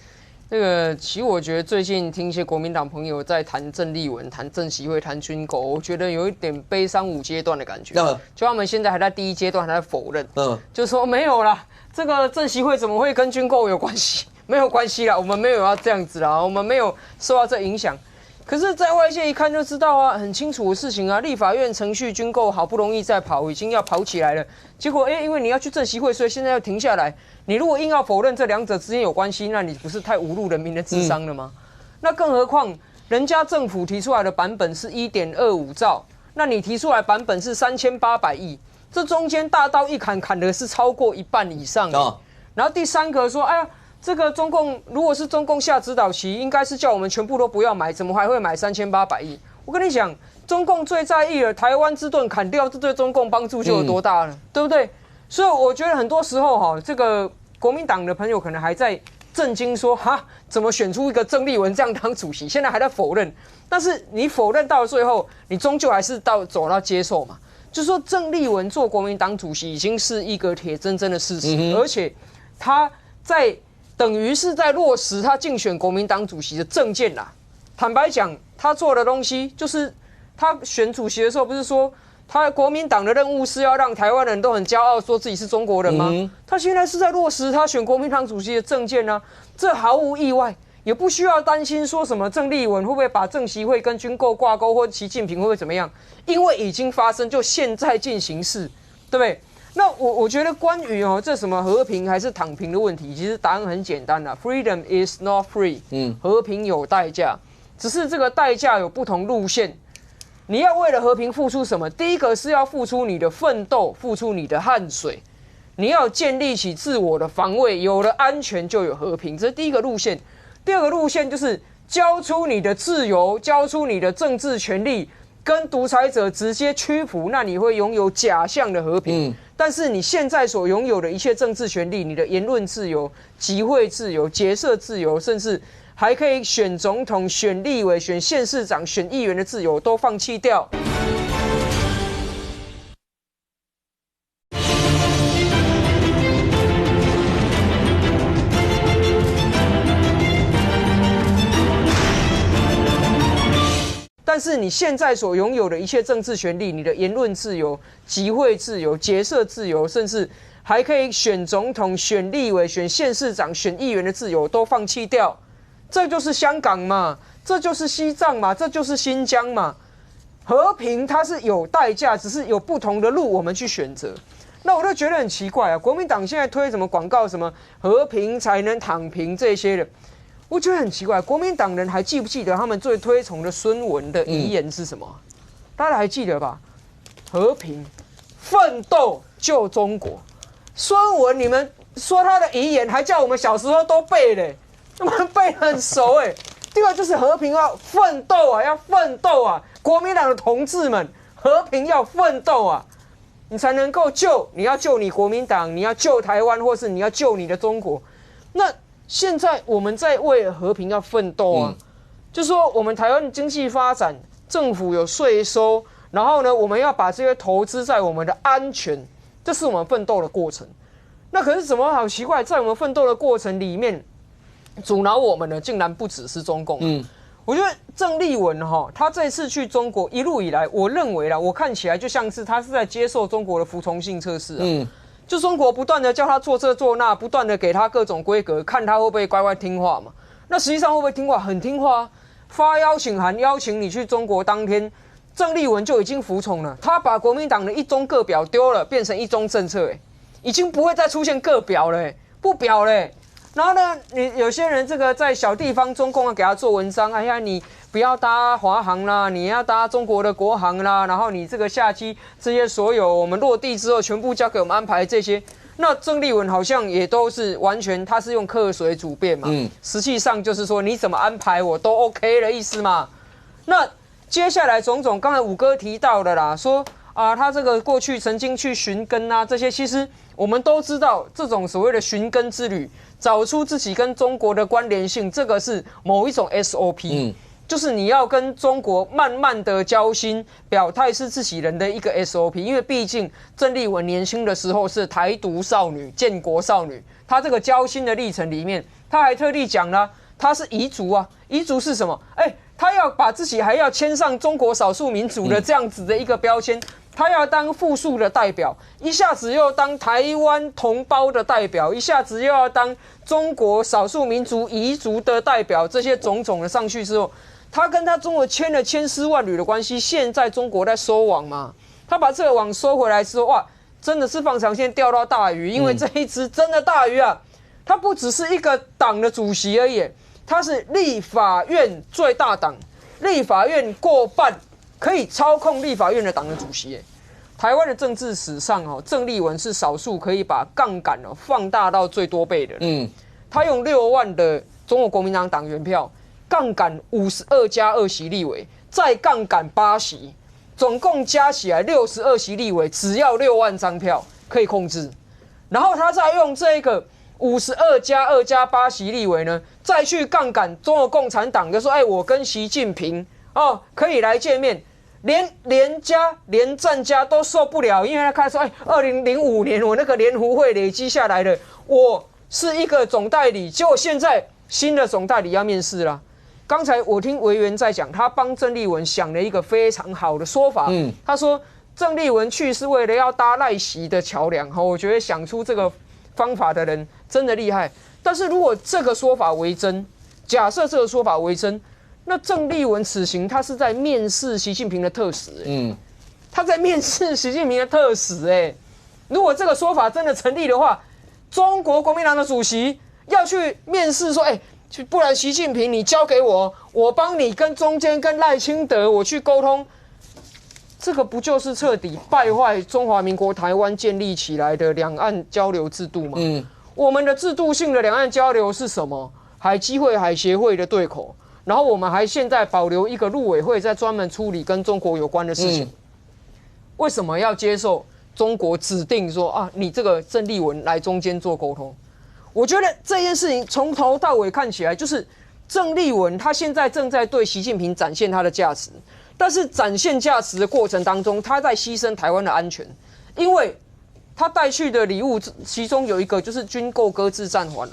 其实我觉得最近听一些国民党朋友在谈郑丽文、谈政协会、谈军购，我觉得有一点悲伤5阶段的感觉。就他们现在还在第1阶段还在否认，就说没有啦，这个政协会怎么会跟军购有关系？没有关系啦，我们没有要这样子啦，我们没有受到这影响。可是，在外界一看就知道啊，很清楚的事情啊。立法院程序军购好不容易在跑，已经要跑起来了。结果，因为你要去政协会，所以现在要停下来。你如果硬要否认这2者之间有关系，那你不是太侮辱人民的智商了吗？那更何况，人家政府提出来的版本是1.25兆，那你提出来版本是3800亿，这中间大刀一砍，砍的是超过1半以上。然后第3个说，哎呀。这个中共如果是中共下指导棋，应该是叫我们全部都不要买，怎么还会买3800亿？我跟你讲，中共最在意了台湾之盾砍掉，这对中共帮助就有多大了，对不对？所以我觉得很多时候这个国民党的朋友可能还在震惊说，怎么选出一个郑丽文这样当主席？现在还在否认，但是你否认到最后，你终究还是走到接受嘛。就是说，郑丽文做国民党主席已经是一个铁铮铮的事实，而且他在等于是在落实他竞选国民党主席的政见啦。坦白讲，他做的东西就是他选主席的时候，不是说他国民党的任务是要让台湾人都很骄傲，说自己是中国人吗？他现在是在落实他选国民党主席的政见啊，这毫无意外，也不需要担心说什么郑丽文会不会把郑习会跟军购挂钩，或习近平会不会怎么样，因为已经发生，就现在进行式，对不对？那我觉得关于这什么和平还是躺平的问题，其实答案很简单啦 ，Freedom is not free，和平有代价，只是这个代价有不同路线。你要为了和平付出什么？第一个是要付出你的奋斗，付出你的汗水，你要建立起自我的防卫，有了安全就有和平，这是第一个路线。第二个路线就是交出你的自由，交出你的政治权利，跟独裁者直接屈服，那你会拥有假象的和平。但是你现在所拥有的一切政治权利，你的言论自由、集会自由、结社自由，甚至还可以选总统、选立委、选县市长、选议员的自由都放弃掉。但是你现在所拥有的一切政治权利，你的言论自由、集会自由、结社自由，甚至还可以选总统、选立委、选县市长、选议员的自由都放弃掉。这就是香港嘛，这就是西藏嘛，这就是新疆嘛。和平它是有代价，只是有不同的路我们去选择。那我就觉得很奇怪啊，国民党现在推什么广告，什么和平才能躺平这些的。我觉得很奇怪，国民党人还记不记得他们最推崇的孙文的遗言是什么？大家还记得吧？和平、奋斗、救中国。孙文，你们说他的遗言，还叫我们小时候都背嘞，我们背得很熟哎。第二就是和平要奋斗啊，要奋斗啊！国民党的同志们，和平要奋斗啊，你才能够救。你要救你国民党，你要救台湾，或是你要救你的中国。那现在我们在为了和平要奋斗啊，就说我们台湾经济发展，政府有税收，然后呢，我们要把这些投资在我们的安全，这是我们奋斗的过程。那可是怎么好奇怪，在我们奋斗的过程里面，阻挠我们的竟然不只是中共。我觉得郑丽文他这次去中国一路以来，我认为啦，我看起来就像是他是在接受中国的服从性测试啊。就中国不断的叫他做这做那，不断的给他各种规格，看他会不会乖乖听话嘛。那实际上会不会听话？很听话啊。发邀请函邀请你去中国当天，郑丽文就已经服从了。他把国民党的一中各表丢了，变成一中政策，已经不会再出现各表了，不表了。然后呢，你有些人这个在小地方，中共要给他做文章，哎呀，你不要搭华航啦，你要搭中国的国航啦，然后你这个下机这些所有我们落地之后全部交给我们安排这些。那郑丽文好像也都是完全，他是用客随主便嘛，实际上就是说你怎么安排我都 OK 的意思嘛。那接下来种种，刚才五哥提到的啦，说啊，他这个过去曾经去寻根啊，这些其实我们都知道，这种所谓的寻根之旅，找出自己跟中国的关联性，这个是某一种 SOP，就是你要跟中国慢慢的交心，表态是自己人的一个 SOP。因为毕竟郑丽文年轻的时候是台独少女、建国少女，她这个交心的历程里面，她还特地讲了，她是彝族啊，彝族是什么？她要把自己还要签上中国少数民族的这样子的一个标签。他要当复数的代表，一下子又当台湾同胞的代表，一下子又要当中国少数民族彝族的代表，这些种种的上去之后，他跟他中国签了千丝万缕的关系。现在中国在收网嘛，他把这个网收回来之后，哇，真的是放长线钓到大鱼，因为这一只真的大鱼啊，他不只是一个党的主席而已，他是立法院最大党，立法院过半。可以操控立法院的党的主席，台湾的政治史上郑丽文是少数可以把杠杆放大到最多倍的。他用6万的中国国民党党员票，杠杆52+2席立委，再杠杆8席，总共加起来62席立委，只要6万张票可以控制。然后他再用这个52+2+8席立委呢，再去杠杆中国共产党，就说我跟习近平可以来见面。连战家都受不了，因为他看说，2005年我那个联湖会累积下来的，我是一个总代理，结果现在新的总代理要面试了。刚才我听委员在讲，他帮郑丽文想了一个非常好的说法。他说郑丽文去是为了要搭赖习的桥梁。我觉得想出这个方法的人真的厉害。但是如果这个说法为真，假设这个说法为真，那郑丽文此行他是在面试习近平的特使。他在面试习近平的特使。如果这个说法真的成立的话，中国国民党的主席要去面试说，不然习近平你交给我，我帮你跟中间跟赖清德我去沟通，这个不就是彻底败坏中华民国台湾建立起来的两岸交流制度吗？我们的制度性的两岸交流是什么？海基会、海协会的对口，然后我们还现在保留一个陆委会在专门处理跟中国有关的事情。为什么要接受中国指定说你这个郑丽文来中间做沟通？我觉得这件事情从头到尾看起来，就是郑丽文他现在正在对习近平展现他的价值，但是展现价值的过程当中，他在牺牲台湾的安全，因为他带去的礼物，其中有一个就是军购搁置暂缓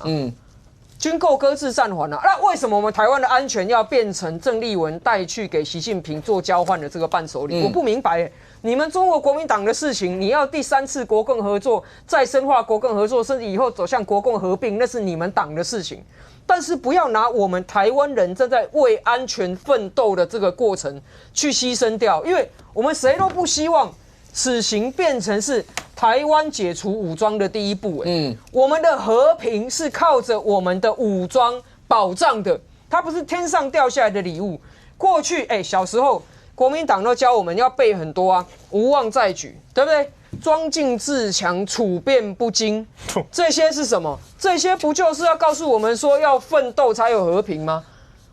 军购搁置暂缓那为什么我们台湾的安全要变成郑丽文带去给习近平做交换的这个伴手礼？我不明白你们中国国民党的事情，你要第3次国共合作，再深化国共合作，甚至以后走向国共合并，那是你们党的事情。但是不要拿我们台湾人正在为安全奋斗的这个过程去牺牲掉，因为我们谁都不希望此行变成是台湾解除武装的第一步。我们的和平是靠着我们的武装保障的，它不是天上掉下来的礼物。过去小时候国民党都教我们要背很多无妄再举，对不对？庄敬自强，处变不惊，这些是什么？这些不就是要告诉我们说要奋斗才有和平吗？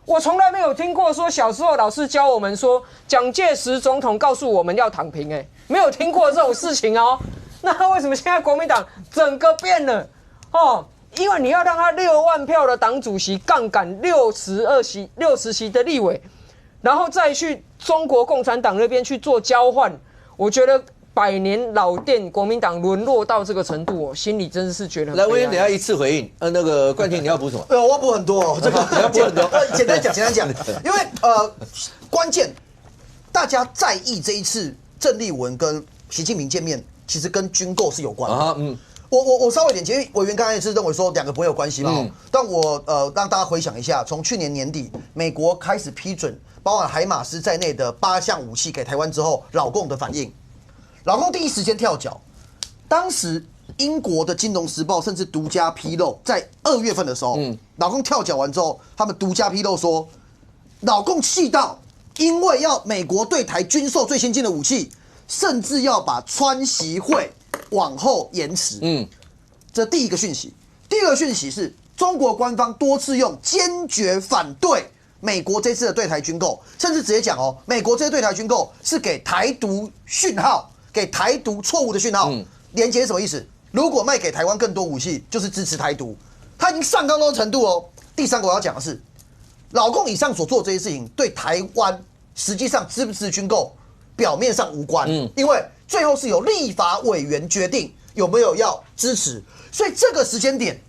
我从来没有听过说小时候老师教我们说蒋介石总统告诉我们要躺平，没有听过这种事情哦。那为什么现在国民党整个变了？因为你要让他6万票的党主席杠杆60席的立委，然后再去中国共产党那边去做交换，我觉得100年老店国民党沦落到这个程度，我心里真是觉得很悲哀。来，委员等一下一次回应。那个冠廷你要补什么？我要补很多这个你要补很多。简单讲，因为关键大家在意这一次郑丽文跟习近平见面，其实跟军购是有关的。我稍微点，因为委员刚才也是认为说2个不会有关系嘛。但我让大家回想一下，从去年年底，美国开始批准包含海马斯在内的8项武器给台湾之后，老共的反应，老共第一时间跳脚。当时英国的《金融时报》甚至独家披露，在2月份的时候，老共跳脚完之后，他们独家披露说，老共气到因为要美国对台军售最先进的武器，甚至要把川习会往后延迟。这第一个讯息。第二个讯息是中国官方多次用坚决反对美国这次的对台军购，甚至直接讲美国这次对台军购是给台独讯号，给台独错误的讯号。连结是什么意思？如果卖给台湾更多武器，就是支持台独。他已经上纲到程度第3个我要讲的是，老共以上所做这些事情，对台湾实际上支不支持军购，表面上无关。因为最后是由立法委员决定有没有要支持。所以这个时间点，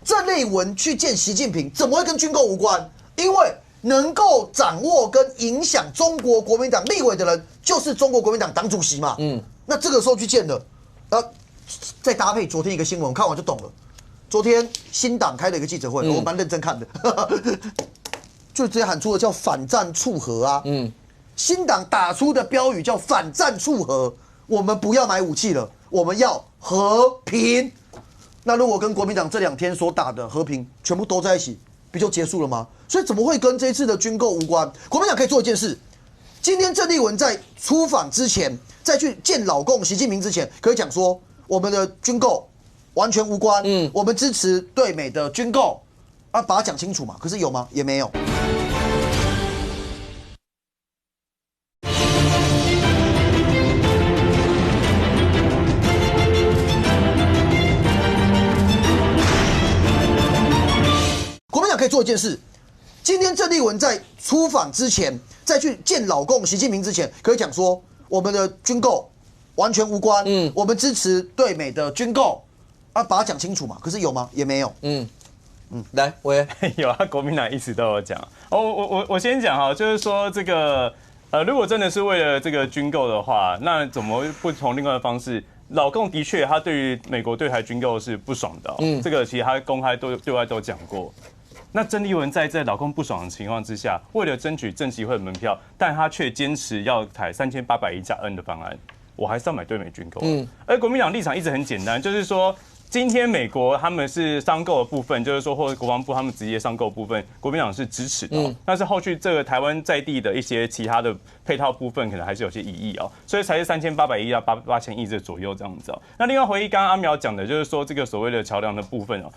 郑丽文去见习近平，怎么会跟军购无关？因为能够掌握跟影响中国国民党立委的人，就是中国国民党党主席嘛。那这个时候去见的，再搭配昨天一个新闻，我看完就懂了。昨天新党开了一个记者会，我蛮认真看的，就直接喊出了叫反战促和新党打出的标语叫反战促和，我们不要买武器了，我们要和平。那如果跟国民党这2天所打的和平全部都在一起，不就结束了吗？所以怎么会跟这一次的军购无关？国民党可以做一件事，今天郑丽文在出访之前，在去见老共习近平之前，可以讲说我们的军购完全无关，我们支持对美的军购把它讲清楚嘛。可是有吗？也没有。国民党可以做一件事，今天郑丽文在出访之前，在去见老共习近平之前，可以讲说我们的军购完全无关，我们支持对美的军购啊，把它讲清楚嘛。可是有吗？也没有。来，喂，有啊，国民党一直都有讲。我先讲哈，就是说这个如果真的是为了这个军购的话，那怎么不从另外的方式？老共的确他对于美国对台军购是不爽的，这个其实他公开对外都讲过。那郑丽文在老共不爽的情况之下，为了争取政协会的门票，但他却坚持要台3800亿加 N 的方案，我还是要买对美军购。而国民党立场一直很简单，就是说。今天美国他们是商购的部分，就是说或者国防部他们直接商购的部分，国民党是支持的。但是后续这个台湾在地的一些其他的配套部分，可能还是有些疑义哦，所以才是3800亿到8000亿这左右这样子哦。那另外回忆刚刚阿苗讲的，就是说这个所谓的桥梁的部分哦，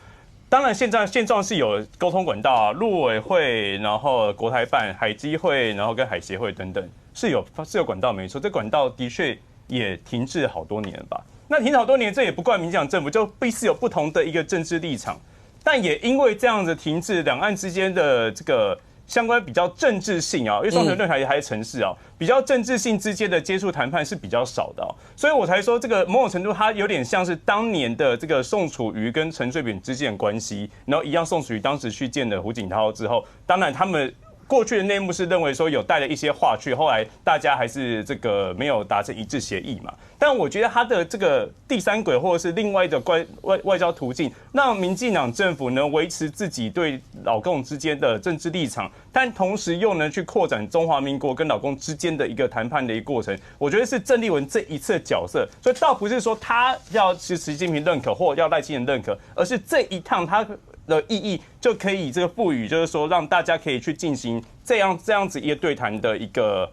当然现状是有沟通管道啊，陆委会，然后国台办、海基会，然后跟海协会等等是有管道没错，这管道的确也停滞好多年了吧。那停好多年，这也不怪民进党政府，就必须有不同的一个政治立场，但也因为这样的停滞，两岸之间的这个相关比较政治性啊，因为双城论坛也还是城市啊，比较政治性之间的接触谈判是比较少的，所以我才说这个某种程度它有点像是当年的这个宋楚瑜跟陈水扁之间的关系，然后一样，宋楚瑜当时去见了胡锦涛之后，当然他们。过去的内幕是认为说有带了一些话去，后来大家还是这个没有达成一致协议嘛。但我觉得他的这个第三轨或者是另外的外交途径，让民进党政府能维持自己对老共之间的政治立场，但同时又能去扩展中华民国跟老共之间的一个谈判的一个过程。我觉得是郑丽文这一次的角色，所以倒不是说他要是习近平认可或要赖清德认可，而是这一趟他。的意义就可以这个赋予，就是说让大家可以去进行这样子一个对谈的一个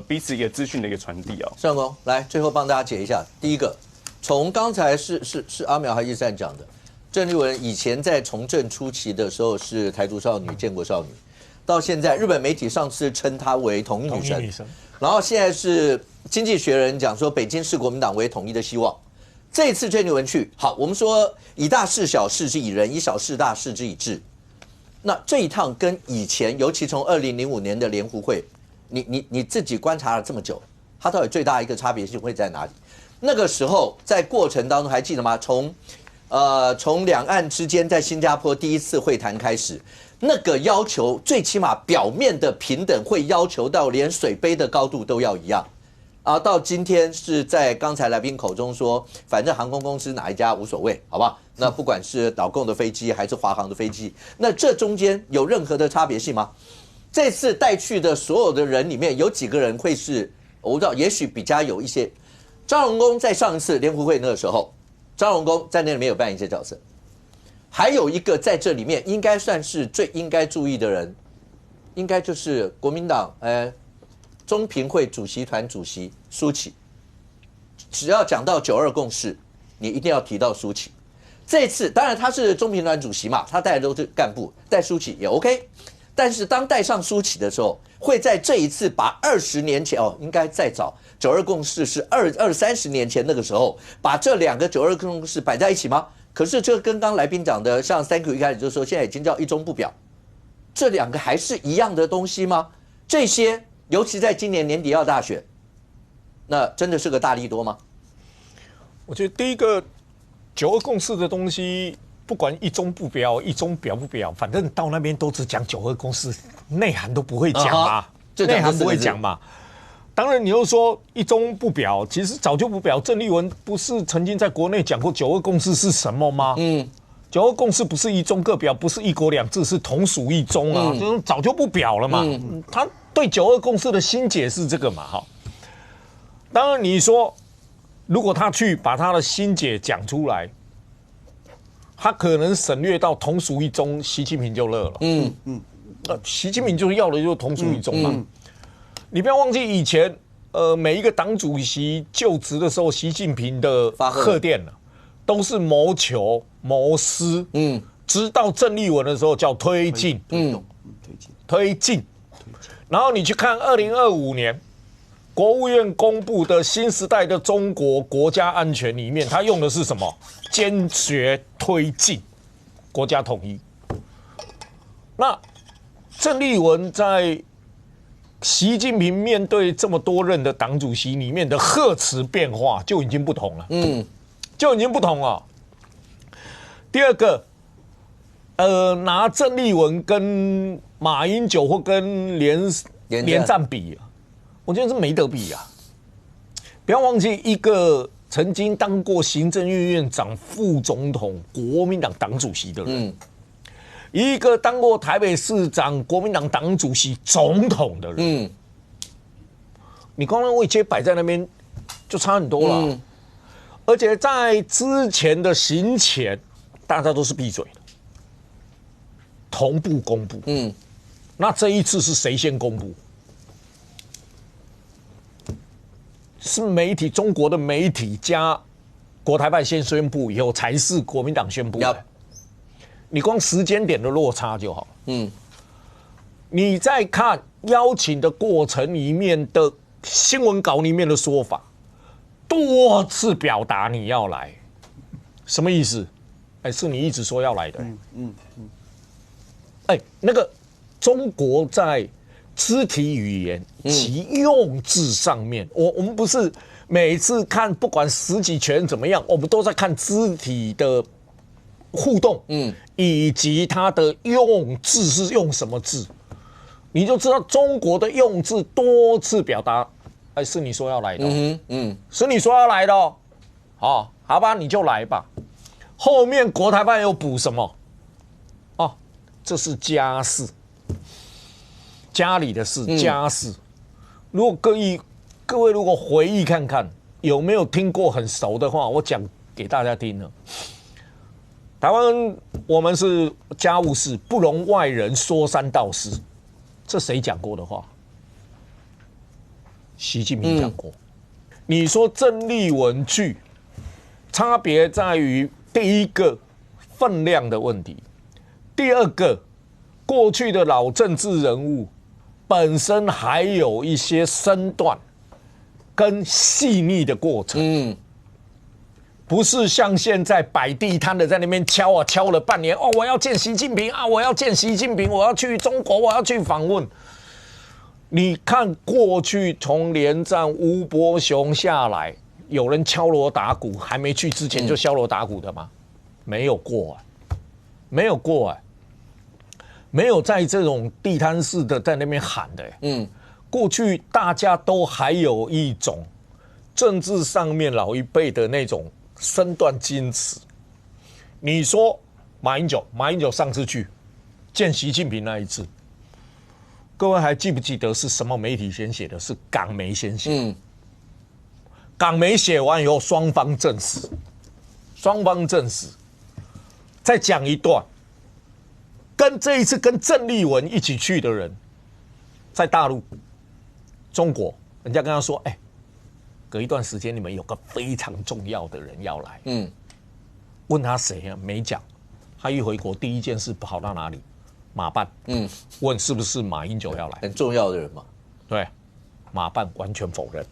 彼此一个资讯的一个传递哦。尚公来最后帮大家解一下，第一个，从刚才是阿苗还是善讲的，郑丽文以前在从政初期的时候是台独少女、建国少女，到现在日本媒体上次称她为统一女神，然后现在是经济学人讲说北京市国民党为统一的希望。这一次郑丽文去，好，我们说以大事小，事之以仁；以小事大，事之以智。那这一趟跟以前，尤其从2005年的联湖会，你自己观察了这么久，它到底最大一个差别性会在哪里？那个时候在过程当中还记得吗？从两岸之间在新加坡第一次会谈开始，那个要求最起码表面的平等会要求到连水杯的高度都要一样。到今天是在刚才来宾口中说，反正航空公司哪一家无所谓，好不好？那不管是岛共的飞机还是华航的飞机，那这中间有任何的差别性吗？这次带去的所有的人里面，有几个人会是我不知道，也许比较有一些。张荣恭在上一次联湖会那个时候，张荣恭在那里面有扮演一些角色，还有一个在这里面应该算是最应该注意的人，应该就是国民党中评会主席团主席苏起，只要讲到9·2共识，你一定要提到苏起。这次当然他是中评团主席嘛，他带的都是干部，带苏起也 OK。但是当带上苏起的时候，会在这一次把20年前应该再早9·2共识是30年前那个时候，把这两个9·2共识摆在一起吗？可是这跟刚来宾讲的，像3Q 一开始就说现在已经叫一中不表，这两个还是一样的东西吗？这些。尤其在今年年底要大选，那真的是个大利多吗？我觉得第一个9·2共识的东西，不管一中不表、一中表不表，反正到那边都只讲9·2共识，内涵都不会讲嘛，内涵不会讲嘛。当然，你又说一中不表，其实早就不表。郑丽文不是曾经在国内讲过9·2共识是什么吗？9·2共识不是一中各表，不是一国两制，是同属一中啊，就是早就不表了嘛。他对9·2共识的新解是这个嘛，哈。当然你说，如果他去把他的新解讲出来，他可能省略到同属一中，习近平就乐了。习近平就是要的就是同属一中嘛。你不要忘记以前，每一个党主席就职的时候，习近平的贺电都是谋求、谋思，直到郑丽文的时候叫推进，推进。然后你去看2025年国务院公布的新时代的中国国家安全里面，他用的是什么？坚决推进国家统一。那郑丽文在习近平面对这么多任的党主席里面的贺词变化就已经不同了，就已经不同了。第二个，拿郑丽文跟马英九或跟连战比，我觉得是没得比啊。不要忘记，一个曾经当过行政院院长、副总统、国民党党主席的人，一个当过台北市长、国民党党主席、总统的人，你光那位阶摆在那边就差很多了。而且在之前的行前，大家都是闭嘴的，同步公布。那这一次是谁先公布？是媒体，中国的媒体加国台办先宣布，以后才是国民党宣布的。你光时间点的落差就好。你再看邀请的过程里面的新闻稿里面的说法，多次表达你要来，什么意思？是你一直说要来的。那个中国在肢体语言及用字上面，我们不是每次看不管十几拳怎么样，我们都在看肢体的互动，以及它的用字是用什么字，你就知道中国的用字多次表达，是你说要来的，是你说要来的哦，好吧，你就来吧。后面国台办又补什么？这是家事，家里的事，家事。如果各位如果回忆看看，有没有听过很熟的话，我讲给大家听了。台湾我们是家务事，不容外人说三道四，这谁讲过的话？习近平讲过。你说郑丽文去，差别在于第一个分量的问题。第二个，过去的老政治人物本身还有一些身段跟细腻的过程，不是像现在摆地摊的在那边敲了半年，我要见习近平啊，我要见习近平，我要去中国，我要去访问。你看过去从连战、吴伯雄下来，有人敲锣打鼓，还没去之前就敲锣打鼓的吗？没有过没有过没有在这种地摊式的在那边喊的。过去大家都还有一种政治上面老一辈的那种身段矜持。你说马英九上次去见习近平那一次，各位还记不记得是什么媒体先写的？是港媒先写。港媒写完以后，双方证实，再讲一段。跟这一次跟郑丽文一起去的人，在大陆、中国，人家跟他说：“隔一段时间你们有个非常重要的人要来。”问他谁啊？没讲。他一回国，第一件事跑到哪里？马办。问是不是马英九要来？很重要的人嘛。对，马办完全否认。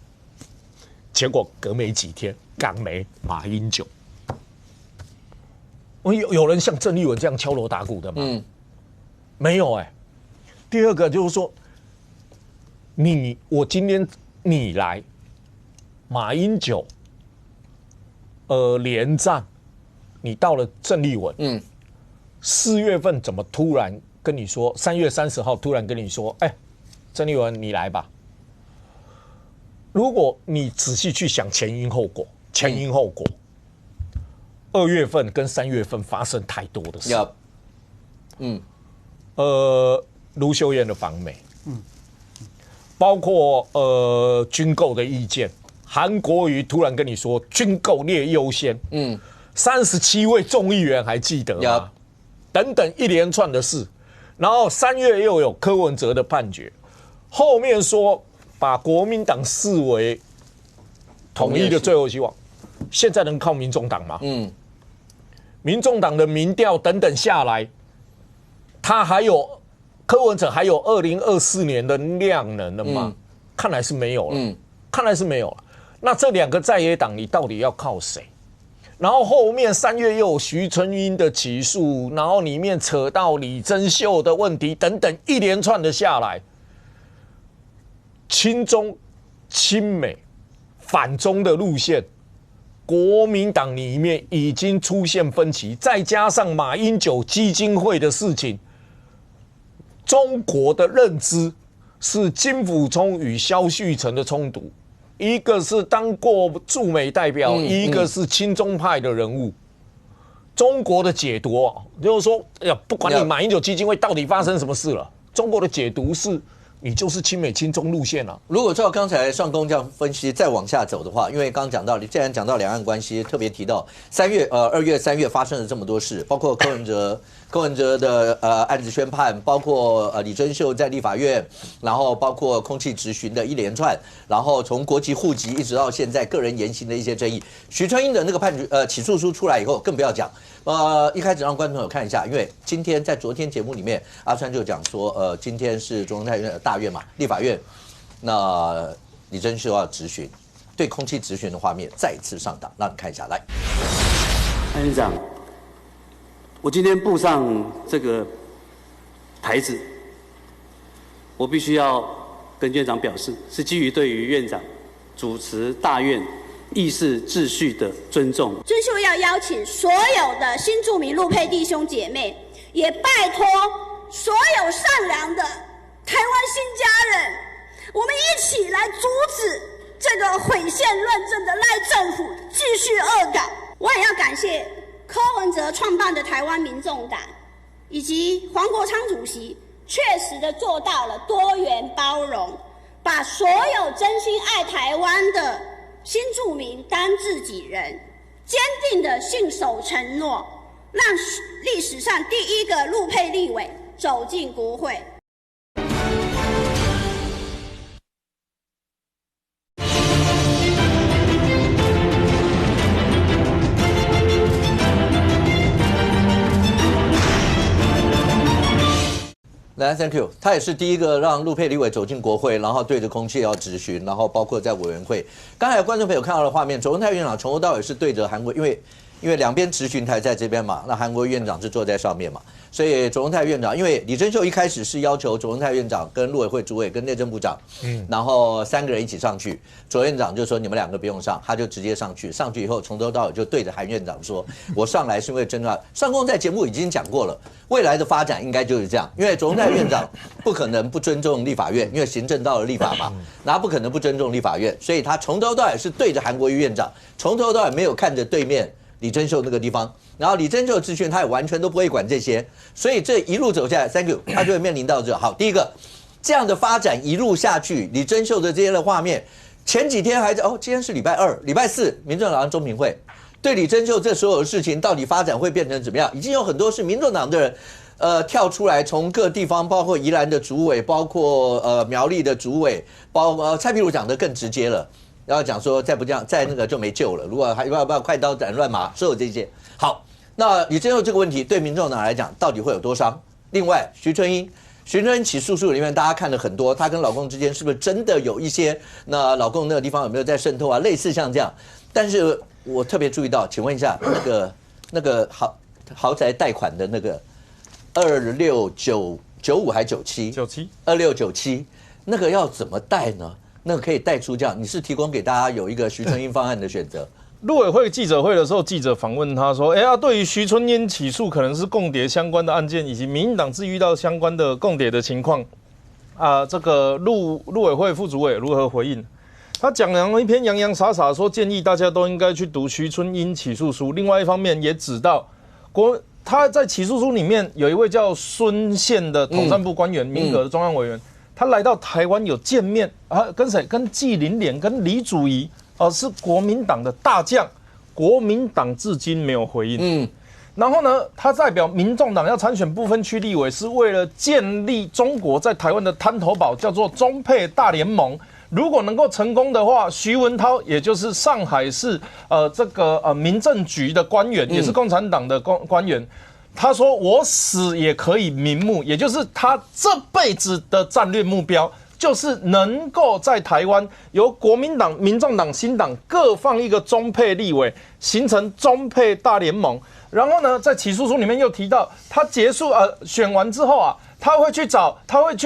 结果隔没几天，港媒马英九。有人像郑丽文这样敲锣打鼓的吗？没有第二个就是说，我今天你来，马英九，连战，你到了郑丽文，4月份怎么突然跟你说，3月30号突然跟你说，郑丽文你来吧。如果你仔细去想前因后果，2月份跟3月份发生太多的事。卢秀燕的访美，包括军购的意见，韩国瑜突然跟你说军购列优先，37位众议员还记得吗？等等一连串的事，然后3月又有柯文哲的判决，后面说把国民党视为统一的最后希望，现在能靠民众党吗？民众党的民调等等下来，他还有柯文哲还有2024年的量能了吗？看来是没有了。看来是没有了。那这两个在野党，你到底要靠谁？然后后面3月又有徐春英的起诉，然后里面扯到李珍秀的问题等等一连串的下来，亲中、亲美、反中的路线国民党里面已经出现分歧，再加上马英九基金会的事情，中国的认知是金溥聪与萧旭岑的冲突，一个是当过驻美代表，一个是亲中派的人物。中国的解读就是说，不管你马英九基金会到底发生什么事了，中国的解读是。你就是亲美亲中路线了。如果照刚才上公这样分析，再往下走的话，因为刚刚讲到，既然讲到两岸关系，特别提到2月、3月发生了这么多事，包括柯文哲的案子宣判，包括李珍秀在立法院，然后包括空气质询的一连串，然后从国籍户籍一直到现在个人言行的一些争议。徐春英的那个起诉书出来以后，更不要讲。一开始让观众朋友看一下，因为今天在昨天节目里面，阿川就讲说，今天是中央太院大院嘛，立法院，那李珍秀要质询，对空气质询的画面再一次上档，让你看一下来。安院长，我今天布上这个牌子，我必须要跟院长表示，是基于对于院长主持大院议事秩序的尊重。珍秀要邀请所有的新住民陆配弟兄姐妹，也拜托所有善良的台湾新家人，我们一起来阻止这个毁宪乱政的赖政府继续恶搞。我也要感谢柯文哲创办的台湾民众党，以及黄国昌主席，确实的做到了多元包容，把所有真心爱台湾的新住民当自己人，坚定的信守承诺，让历史上第一个陆配立委走进国会。来 ，Thank you。他也是第一个让陆配立委走进国会，然后对着空气要质询，然后包括在委员会。刚才有观众朋友看到的画面，卓荣泰院长从头到尾是对着韩国，因为两边质询台在这边嘛，那韩国院长是坐在上面嘛，所以卓荣泰院长，因为李珍秀一开始是要求卓荣泰院长跟陆委会主委跟内政部长，然后3个人一起上去，卓院长就说你们2个不用上，他就直接上去，上去以后从头到尾就对着韩院长说，我上来是因为真的，上公在节目已经讲过了，未来的发展应该就是这样，因为卓荣泰院长不可能不尊重立法院，因为行政到了立法嘛，然后不可能不尊重立法院，所以他从头到尾是对着韩国瑜院长，从头到尾没有看着对面李珍秀那个地方，然后李珍秀的质询他也完全都不会管这些，所以这一路走下来 ，Thank you， 他就会面临到这好，第一个这样的发展一路下去，李珍秀的这些的画面，前几天还在今天是礼拜2、礼拜4，民众党中评会对李珍秀这所有的事情到底发展会变成怎么样，已经有很多是民众党的人。跳出来，从各地方，包括宜兰的主委，包括苗栗的主委，蔡壁如讲的更直接了，然后讲说再不这样，再那个就没救了。如果还要不要快刀斩乱麻，所有这些好，那李珍秀这个问题对民众党来讲到底会有多伤？另外，徐春英起诉书里面大家看了很多，她跟老公之间是不是真的有一些？那老公那个地方有没有在渗透啊？类似像这样，但是我特别注意到，请问一下那个豪宅贷款的那个。26995还97，2697，那个要怎么贷呢？那个可以贷出这样，你是提供给大家有一个徐春英方案的选择。陆委会记者会的时候，记者访问他说：“对于徐春英起诉可能是共谍相关的案件，以及民进党自遇到相关的共谍的情况，这个陆委会副主委如何回应？”他讲了一篇洋洋洒洒说建议大家都应该去读徐春英起诉书。另外一方面也指到他在起诉书里面有一位叫孙宪的统战部官员，民革的中央委员，他来到台湾有见面跟谁？跟纪凌莲、跟李祖仪，是国民党的大将，国民党至今没有回应。然后呢，他代表民众党要参选不分区立委，是为了建立中国在台湾的滩头堡，叫做中配大联盟。如果能够成功的话，徐文涛也就是上海市民政局的官员，也是共产党的官员，他说我死也可以瞑目，也就是他这辈子的战略目标就是能够在台湾由国民党、民众党、新党各放一个中配立委，形成中配大联盟。然后呢，在起诉书里面又提到，他结束选完之后他会去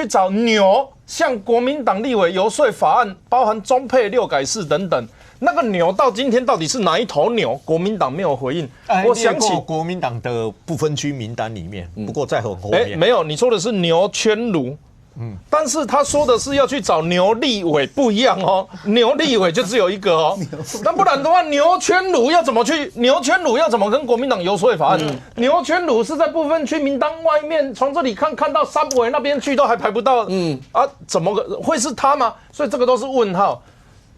找牛向国民党立委游说法案，包含中配6改4等等。那个牛到今天到底是哪一头牛？国民党没有回应。我想起国民党的不分区名单里面，不过在很后面。没有，你说的是牛圈炉。但是他说的是要去找牛立委，不一样哦。牛立委就只有一个哦，那不然的话，牛圈炉要怎么跟国民党游说法案？牛圈炉是在不分区名单外面，从这里看到Subway那边去都还排不到。怎么会是他吗？所以这个都是问号。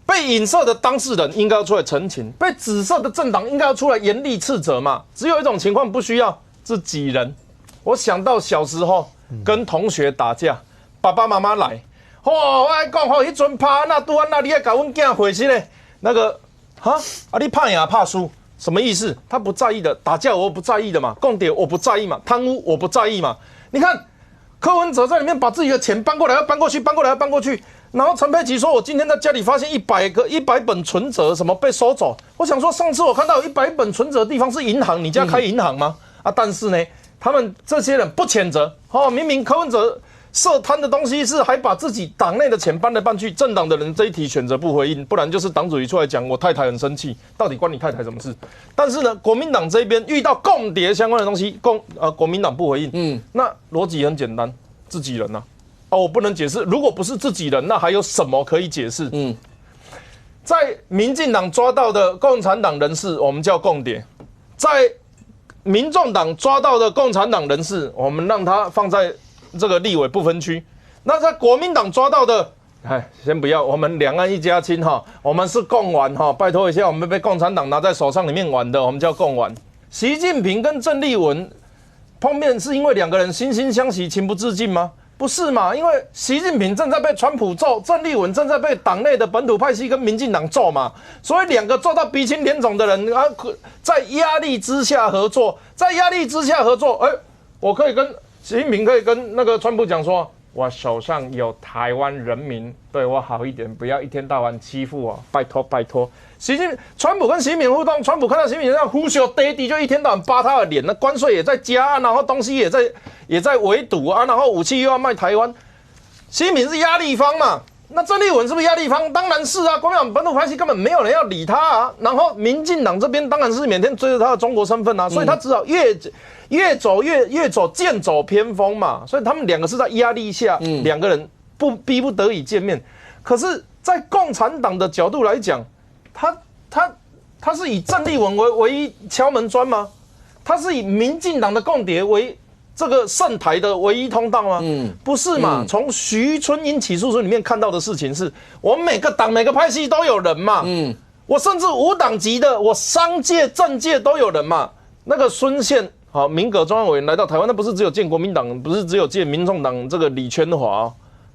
被影射的当事人应该要出来澄清，被指涉的政党应该要出来严厉斥责嘛。只有一种情况不需要，自己人。我想到小时候跟同学打架。爸爸妈妈来，我爱讲迄阵拍那拄安那，你爱甲阮囝回去嘞？那个你怕赢怕输，什么意思？他不在意的，打架我不在意的嘛，共谍我不在意嘛，贪污我不在意嘛。你看柯文哲在里面把自己的钱搬过来，要搬过去，搬过来要搬过去。然后陈佩琪说：“我今天在家里发现100本存折，什么被收走。”我想说，上次我看到有100本存折的地方是银行，你家开银行吗？但是呢，他们这些人不谴责，明明柯文哲。涉贪的东西是还把自己党内的钱搬来搬去，政党的人这一题选择不回应，不然就是党主席出来讲我太太很生气，到底关你太太什么事？但是呢，国民党这边遇到共谍相关的东西，国民党不回应，那逻辑很简单，自己人我不能解释，如果不是自己人，那还有什么可以解释？在民进党抓到的共产党人士，我们叫共谍；在民众党抓到的共产党人士，我们让他放在这个立委不分区。那在国民党抓到的，先不要，我们两岸一家亲我们是共玩拜托一下，我们被共产党拿在手上里面玩的，我们叫共玩。习近平跟郑丽文碰面是因为两个人惺惺相惜、情不自禁吗？不是嘛？因为习近平正在被川普揍，郑丽文正在被党内的本土派系跟民进党揍嘛，所以两个做到鼻青脸肿的人在压力之下合作，我可以跟习近平可以跟那个川普讲说，我手上有台湾人民，对我好一点，不要一天到晚欺负我，拜托拜托。川普跟习近平互动，川普看到习近平像呼咻爹地，就一天到晚扒他的脸，那关税也在加，然后东西也在围堵然后武器又要卖台湾。习近平是压力方嘛？那郑丽文是不是压力方？当然是国民党本土派系根本没有人要理他然后民进党这边当然是每天追着他的中国身份所以他只好越走剑走偏锋嘛。所以他们两个是在压力下，两个人逼不得已见面。可是，在共产党的角度来讲，他是以郑丽文为唯一敲门砖吗？他是以民进党的共谍为这个胜台的唯一通道吗？不是嘛？从徐春英起诉书里面看到的事情是，我们每个党每个派系都有人嘛。我甚至无党籍的，我商界政界都有人嘛。那个孙宪民革中央委员来到台湾，那不是只有见国民党，不是只有见民众党这个李全华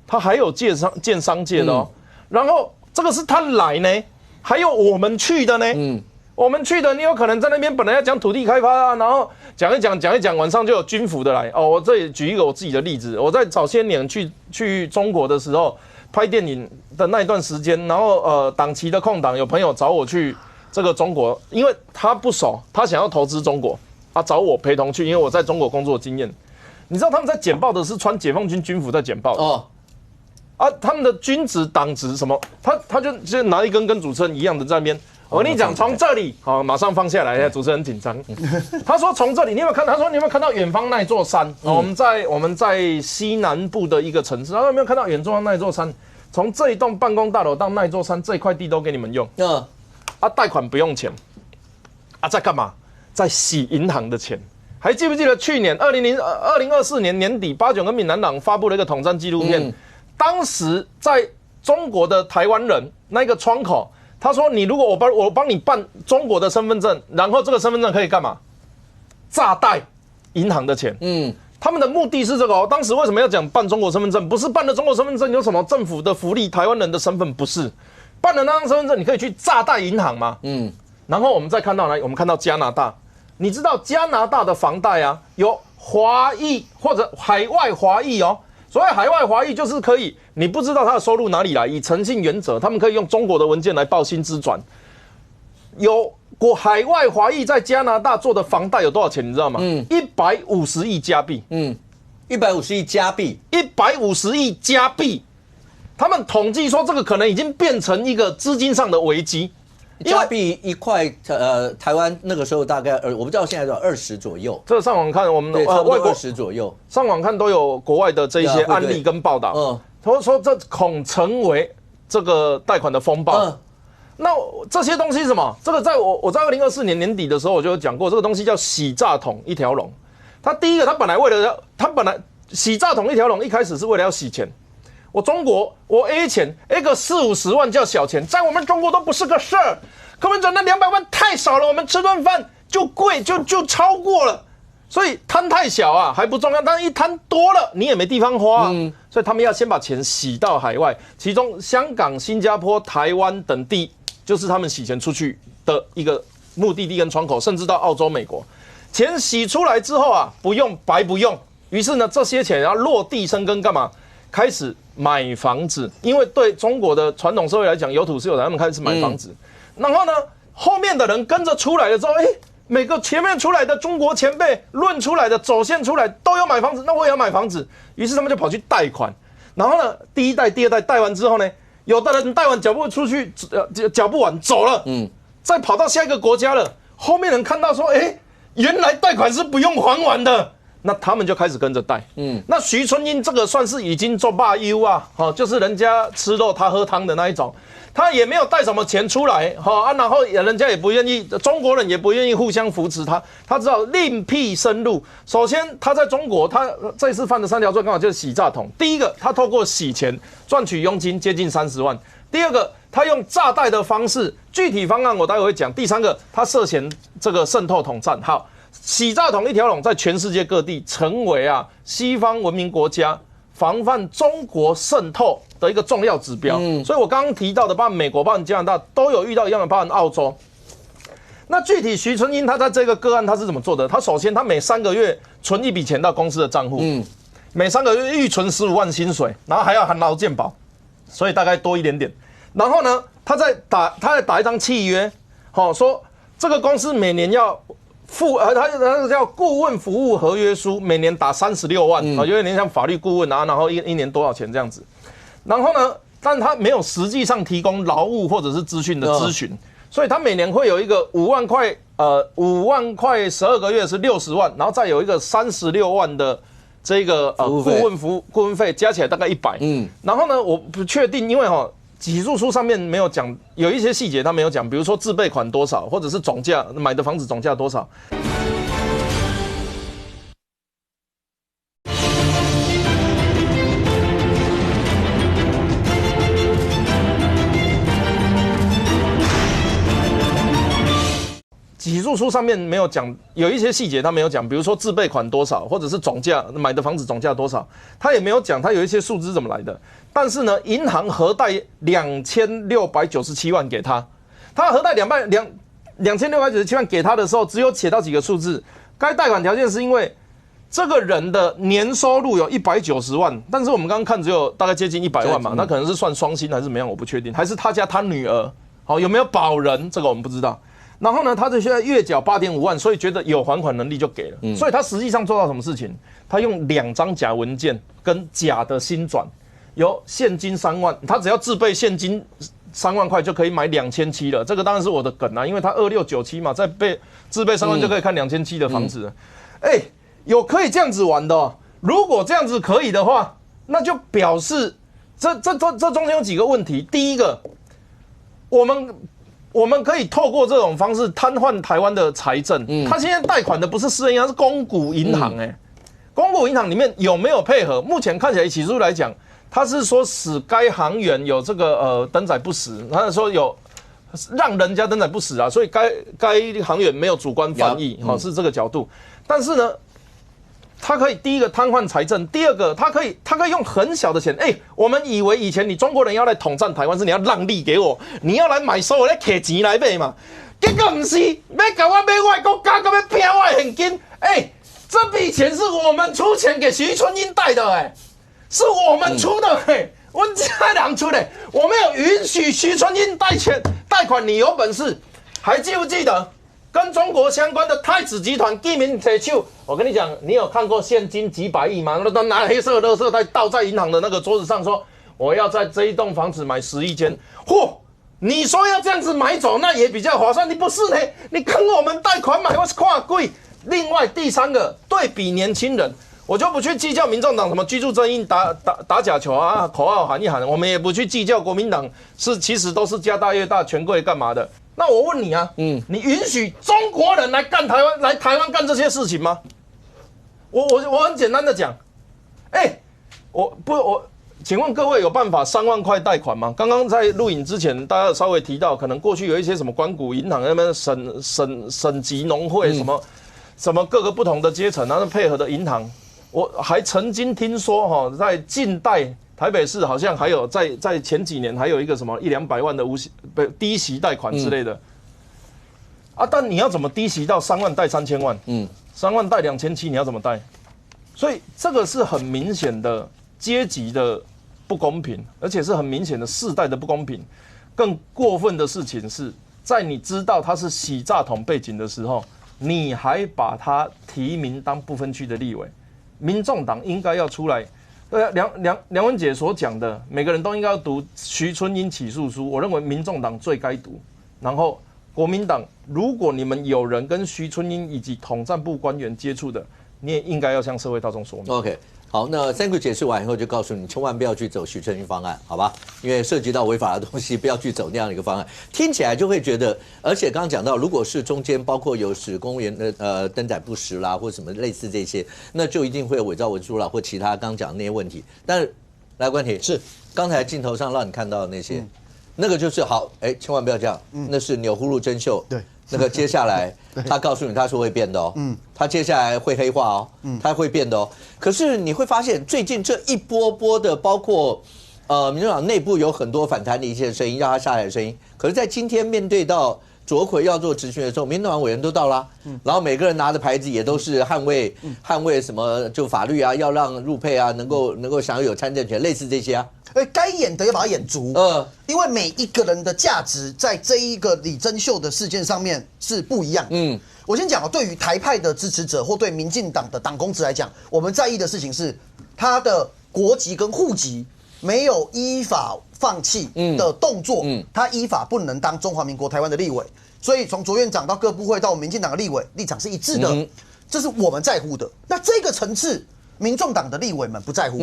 他还有见商界的然后这个是他来呢，还有我们去的呢。我们去的，你有可能在那边本来要讲土地开发然后讲一讲，晚上就有军服的来我这里举一个我自己的例子，我在早些年去中国的时候拍电影的那一段时间，然后党旗的空档有朋友找我去这个中国，因为他不熟，他想要投资中国找我陪同去，因为我在中国工作的经验。你知道他们在简报的是穿解放军军服在简报的他们的军职党职什么，他就拿一根跟主持人一样的在那边。我跟你讲，从这里马上放下来。主持人很紧张。他说从这里，你有没有看到？他说你有没有看到远方那座山？我们在西南部的一个城市。他说有没有看到远方那座山？从这一栋办公大楼到那座山，这块地都给你们用。贷款不用钱。在干嘛？在洗银行的钱。还记不记得去年2024年年底，8·9跟闽南党发布了一个统战纪录片。当时在中国的台湾人那个窗口。他说：“你如果我帮你办中国的身份证，然后这个身份证可以干嘛？诈贷银行的钱。他们的目的是这个当时为什么要讲办中国身份证？不是办了中国身份证有什么政府的福利，台湾人的身份不是办了那张身份证，你可以去诈贷银行吗？然后我们再看到我们看到加拿大，你知道加拿大的房贷有华裔或者海外华裔所谓海外华裔就是可以，你不知道他的收入哪里来，以诚信原则，他们可以用中国的文件来报薪资转。有海外华裔在加拿大做的房贷有多少钱，你知道吗？150亿加币。150亿加币，150亿加币。他们统计说，这个可能已经变成一个资金上的危机。加币1块，台湾那个时候大概我不知道现在多少20左右。这上网看我们外国20左右，上网看都有国外的这一些案例跟报道。说这恐成为这个贷款的风暴。那这些东西是什么？这个在我在2024年年底的时候我就有讲过，这个东西叫洗诈桶一条龙。他第一个，他本来洗诈桶一条龙，一开始是为了要洗钱。我中国我 A 钱 A 个40-50万叫小钱，在我们中国都不是个事儿。柯文哲那200万太少了，我们吃顿饭就贵就超过了。所以摊太小啊还不重要，但是一摊多了你也没地方花所以他们要先把钱洗到海外，其中香港、新加坡、台湾等地就是他们洗钱出去的一个目的地跟窗口，甚至到澳洲、美国。钱洗出来之后啊，不用白不用，于是呢，这些钱要落地生根干嘛？开始买房子，因为对中国的传统社会来讲，有土是有财，他们开始买房子。然后呢，后面的人跟着出来了之后，每个前面出来的中国前辈论出来的走线出来都有买房子，那我也要买房子。于是他们就跑去贷款。然后呢，第一代、第二代贷完之后呢，有的人贷完缴不出去，缴不完走了，再跑到下一个国家了。后面人看到说，原来贷款是不用还完的。那他们就开始跟着贷，那徐春英这个算是已经做罢优啊，就是人家吃肉他喝汤的那一种，他也没有带什么钱出来，然后人家也不愿意，中国人也不愿意互相扶持他，他只好另辟生路。首先他在中国，他这次犯的3条罪刚好就是洗诈桶。第一个，他透过洗钱赚取佣金接近30万；第二个，他用诈贷的方式，具体方案我待会会讲；第三个，他涉嫌这个渗透统战。好。洗诈桶一条龙在全世界各地成为西方文明国家防范中国渗透的一个重要指标。所以我刚刚提到的，包含美国、包含加拿大都有遇到一样的，包含澳洲。那具体徐春英他在这个个案他是怎么做的？他首先他每3个月存一笔钱到公司的账户，每3个月预存15万薪水，然后还要含劳健保，所以大概多一点点。然后呢，他再打一张契约，说这个公司每年要他叫顾问服务合约书，每年打36万，有点像法律顾问然后一年多少钱这样子。然后呢，但他没有实际上提供劳务或者是资讯的咨询，所以他每年会有一个5万块，5万块12个月是60万，然后再有一个36万的这个顾问费，加起来大概100。然后呢，我不确定，因为起诉书上面没有讲，有一些细节他没有讲，比如说自备款多少，或者是总价买的房子总价多少。起诉书上面没有讲，有一些细节他没有讲，比如说自备款多少，或者是总价买的房子总价多少，他也没有讲，他有一些数字怎么来的。但是呢，银行核贷2697万给他，他核贷2697万给他的时候，只有写到几个数字。该贷款条件是因为这个人的年收入有190万，但是我们刚刚看只有大概接近100万嘛，那可能是算双薪还是怎么样，我不确定，还是他家他女儿，有没有保人，这个我们不知道。然后呢，他现在月缴8.5万，所以觉得有还款能力就给了。所以他实际上做到什么事情？他用2张假文件跟假的薪转，有现金3万，他只要自备现金3万块就可以买2700了。这个当然是我的梗啊，因为他2697嘛，再自备3万就可以看2700的房子了。有可以这样子玩的哦。如果这样子可以的话，那就表示这中间有几个问题。第一个，我们可以透过这种方式瘫痪台湾的财政。他现在贷款的不是私人银行，是公股银行。公股银行里面有没有配合？目前看起来起诉来讲，他是说使该行员有这个登载不实，他说有让人家登载不实啊，所以该行员没有主观翻译，是这个角度。但是呢，他可以第一个瘫痪财政，第二个他可以用很小的钱。我们以为以前你中国人要来统战台湾是你要让利给我，你要来买所有的客钱来买嘛，结果不是，要给我买我的国家，跟要骗我的现金。这笔钱是我们出钱给徐春英贷的，是我们出的，我们家人出的，我没有允许徐春英贷款，你有本事，还记不记得？跟中国相关的太子集团记名铁手，我跟你讲，你有看过现金几百亿吗？都拿黑色的垃圾袋倒在银行的那个桌子上，说我要在这一栋房子买10亿间，你说要这样子买走，那也比较划算。你不是呢？你跟我们贷款买，我是跨贵。另外第三个，对比年轻人，我就不去计较民众党什么居住正义打假球啊，口号喊一喊，我们也不去计较国民党其实都是家大业大权贵干嘛的。那我问你啊，你允许中国人来台湾干这些事情吗？我很简单的讲，请问各位有办法3万块贷款吗？刚刚在录影之前，大家稍微提到，可能过去有一些什么官股银行那边省级农会什么各个不同的阶层，然后配合的银行，我还曾经听说在近代台北市好像还有在前几年还有一个什么100-200万的低息贷款之类的，但你要怎么低息到3万贷3000万？3万贷2700，你要怎么贷？所以这个是很明显的阶级的不公平，而且是很明显的世代的不公平。更过分的事情是在你知道他是洗诈桶背景的时候，你还把他提名当不分区的立委。民众党应该要出来，梁文姐所讲的，每个人都应该要读徐春英起诉书。我认为民众党最该读，然后国民党，如果你们有人跟徐春英以及统战部官员接触的，你也应该要向社会大众说明。OK。好，那3个解释完以后，就告诉你，千万不要去走徐春英方案，好吧？因为涉及到违法的东西，不要去走那样的一个方案。听起来就会觉得，而且刚刚讲到，如果是中间包括有使公务员的登载不实啦，或什么类似这些，那就一定会有伪造文书啦，或其他刚刚讲的那些问题。但是，来关题是刚才镜头上让你看到的那些，那个就是好，千万不要这样，那是钮祜禄真秀，对。那个接下来，他告诉你他是会变的哦，他接下来会黑化哦，他会变的哦。可是你会发现，最近这一波波的，包括民众党内部有很多反弹的一些声音，要他下来的声音。可是，在今天面对到卓奎要做质询的时候，民众党委员都到了，然后每个人拿的牌子也都是捍卫什么就法律啊，要让入配啊，能够享有参政权，类似这些啊。该演的要把它演足，因为每一个人的价值在这一个李珍秀的事件上面是不一样。我先讲对于台派的支持者或对民进党的党公职来讲，我们在意的事情是他的国籍跟户籍没有依法放弃的动作，他依法不能当中华民国台湾的立委。所以从卓院长到各部会到我们民进党的立委立场是一致的，这是我们在乎的。那这个层次，民众党的立委们不在乎。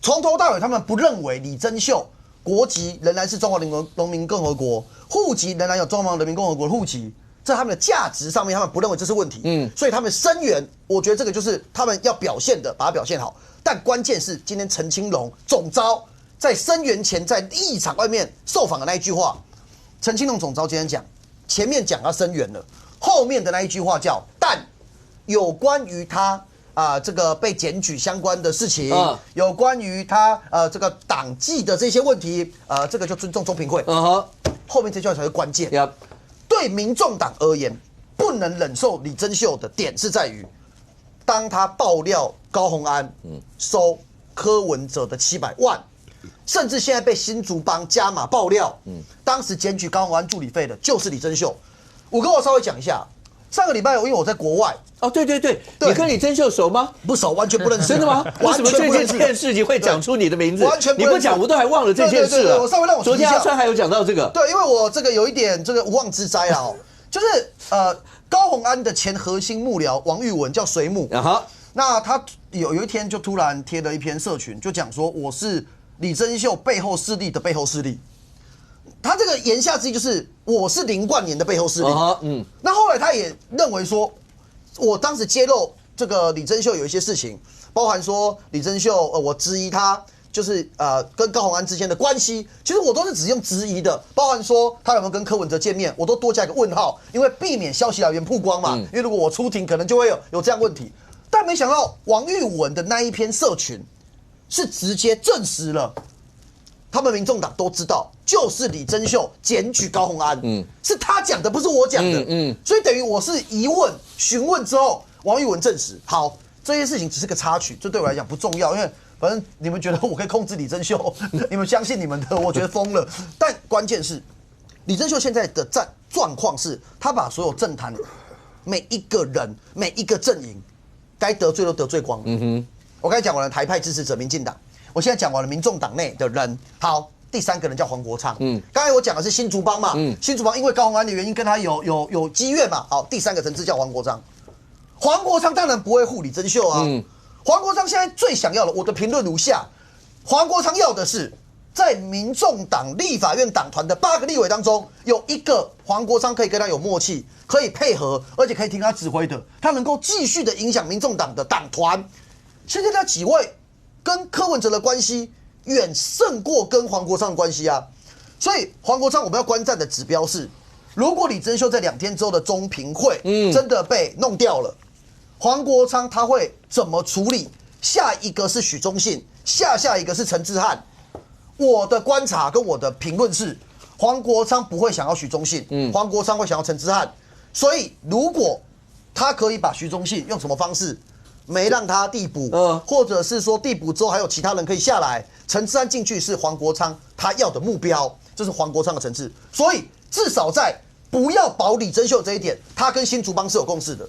从头到尾，他们不认为李珍秀国籍仍然是中华人民共和国，户籍仍然有中华人民共和国的户籍，在他们的价值上面，他们不认为这是问题。所以他们声援，我觉得这个就是他们要表现的，把它表现好。但关键是今天陈清龙总召在声援前，在议场外面受访的那一句话，陈清龙总召今天讲，前面讲他声援了，后面的那一句话叫“但有关于他”。这个被检举相关的事情，有关于他这个党纪的这些问题，这个就尊重中评会。后面这句话才是关键。对民众党而言，不能忍受李珍秀的点是在于，当他爆料高虹安收柯文哲的700万，甚至现在被新竹帮加码爆料，当时检举高虹安助理费的就是李珍秀。我跟我稍微讲一下。上个礼拜，因为我在国外对，你跟李珍秀熟吗？不熟，完全不认识。真的吗？为什么这件事情会讲出你的名字？完全不你不讲，我都还忘了这件事了。我稍微让我昨天阿川还有讲到这个。对，因为我这个有一点这个无妄之灾啦，就是高虹安的前核心幕僚王玉文叫水母，那他有一天就突然贴了一篇社群，就讲说我是李珍秀背后势力的背后势力。他这个言下之意就是我是林冠年的背后势力。那后来他也认为说，我当时揭露这个李珍秀有一些事情，包含说李珍秀我质疑他就是跟高虹安之间的关系，其实我都是只用质疑的，包含说他有没有跟柯文哲见面，我都多加一个问号，因为避免消息来源曝光嘛。因为如果我出庭，可能就会有这样问题。但没想到王玉文的那一篇社群是直接证实了。他们民众党都知道，就是李珍秀检举高虹安，是他讲的，不是我讲的，所以等于我是疑问询问之后，王玉文证实，好，这些事情只是个插曲，这对我来讲不重要，因为反正你们觉得我可以控制李珍秀，你们相信你们的，我觉得疯了。但关键是，李珍秀现在的状况是，他把所有政坛每一个人、每一个阵营该得罪都得罪光了。我刚才讲完了台派支持者民进党。我现在讲完了民众党内的人，好，第3个人叫黄国昌。刚才我讲的是新竹帮嘛，新竹帮因为高虹安的原因跟他有积怨嘛，好，第3个层次叫黄国昌。黄国昌当然不会护李珍秀啊。黄国昌现在最想要的，我的评论如下：黄国昌要的是，在民众党立法院党团的8个立委当中，有1个黄国昌可以跟他有默契，可以配合，而且可以听他指挥的，他能够继续的影响民众党的党团。现在那几位跟柯文哲的关系远胜过跟黄国昌的关系啊，所以黄国昌我们要观战的指标是，如果李珍秀在2天之后的中评会真的被弄掉了，黄国昌他会怎么处理？下一个是许忠信，下一个是陈志汉。我的观察跟我的评论是，黄国昌不会想要许忠信，黄国昌会想要陈志汉。所以如果他可以把许忠信用什么方式没让他递补，或者是说递补之后还有其他人可以下来，陈志安进去是黄国昌他要的目标，这是黄国昌的层次。所以至少在不要保李珍秀这一点，他跟新竹帮是有共识的。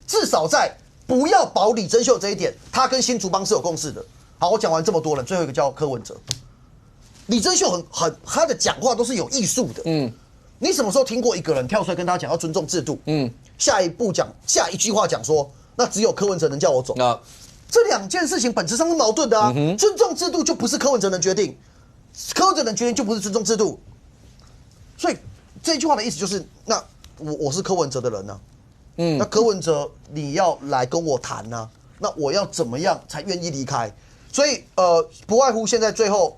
至少在不要保李珍秀这一点，他跟新竹帮是有共识的。好，我讲完这么多人，最后一个叫柯文哲。李珍秀他的讲话都是有艺术的。你什么时候听过一个人跳出来跟他讲要尊重制度？下一句话讲说，那只有柯文哲能叫我走。这2件事情本质上是矛盾的啊。尊重制度就不是柯文哲能决定，柯文哲能决定就不是尊重制度。所以这句话的意思就是，那我是柯文哲的人呢、那柯文哲你要来跟我谈呢、那我要怎么样才愿意离开？所以不外乎现在最后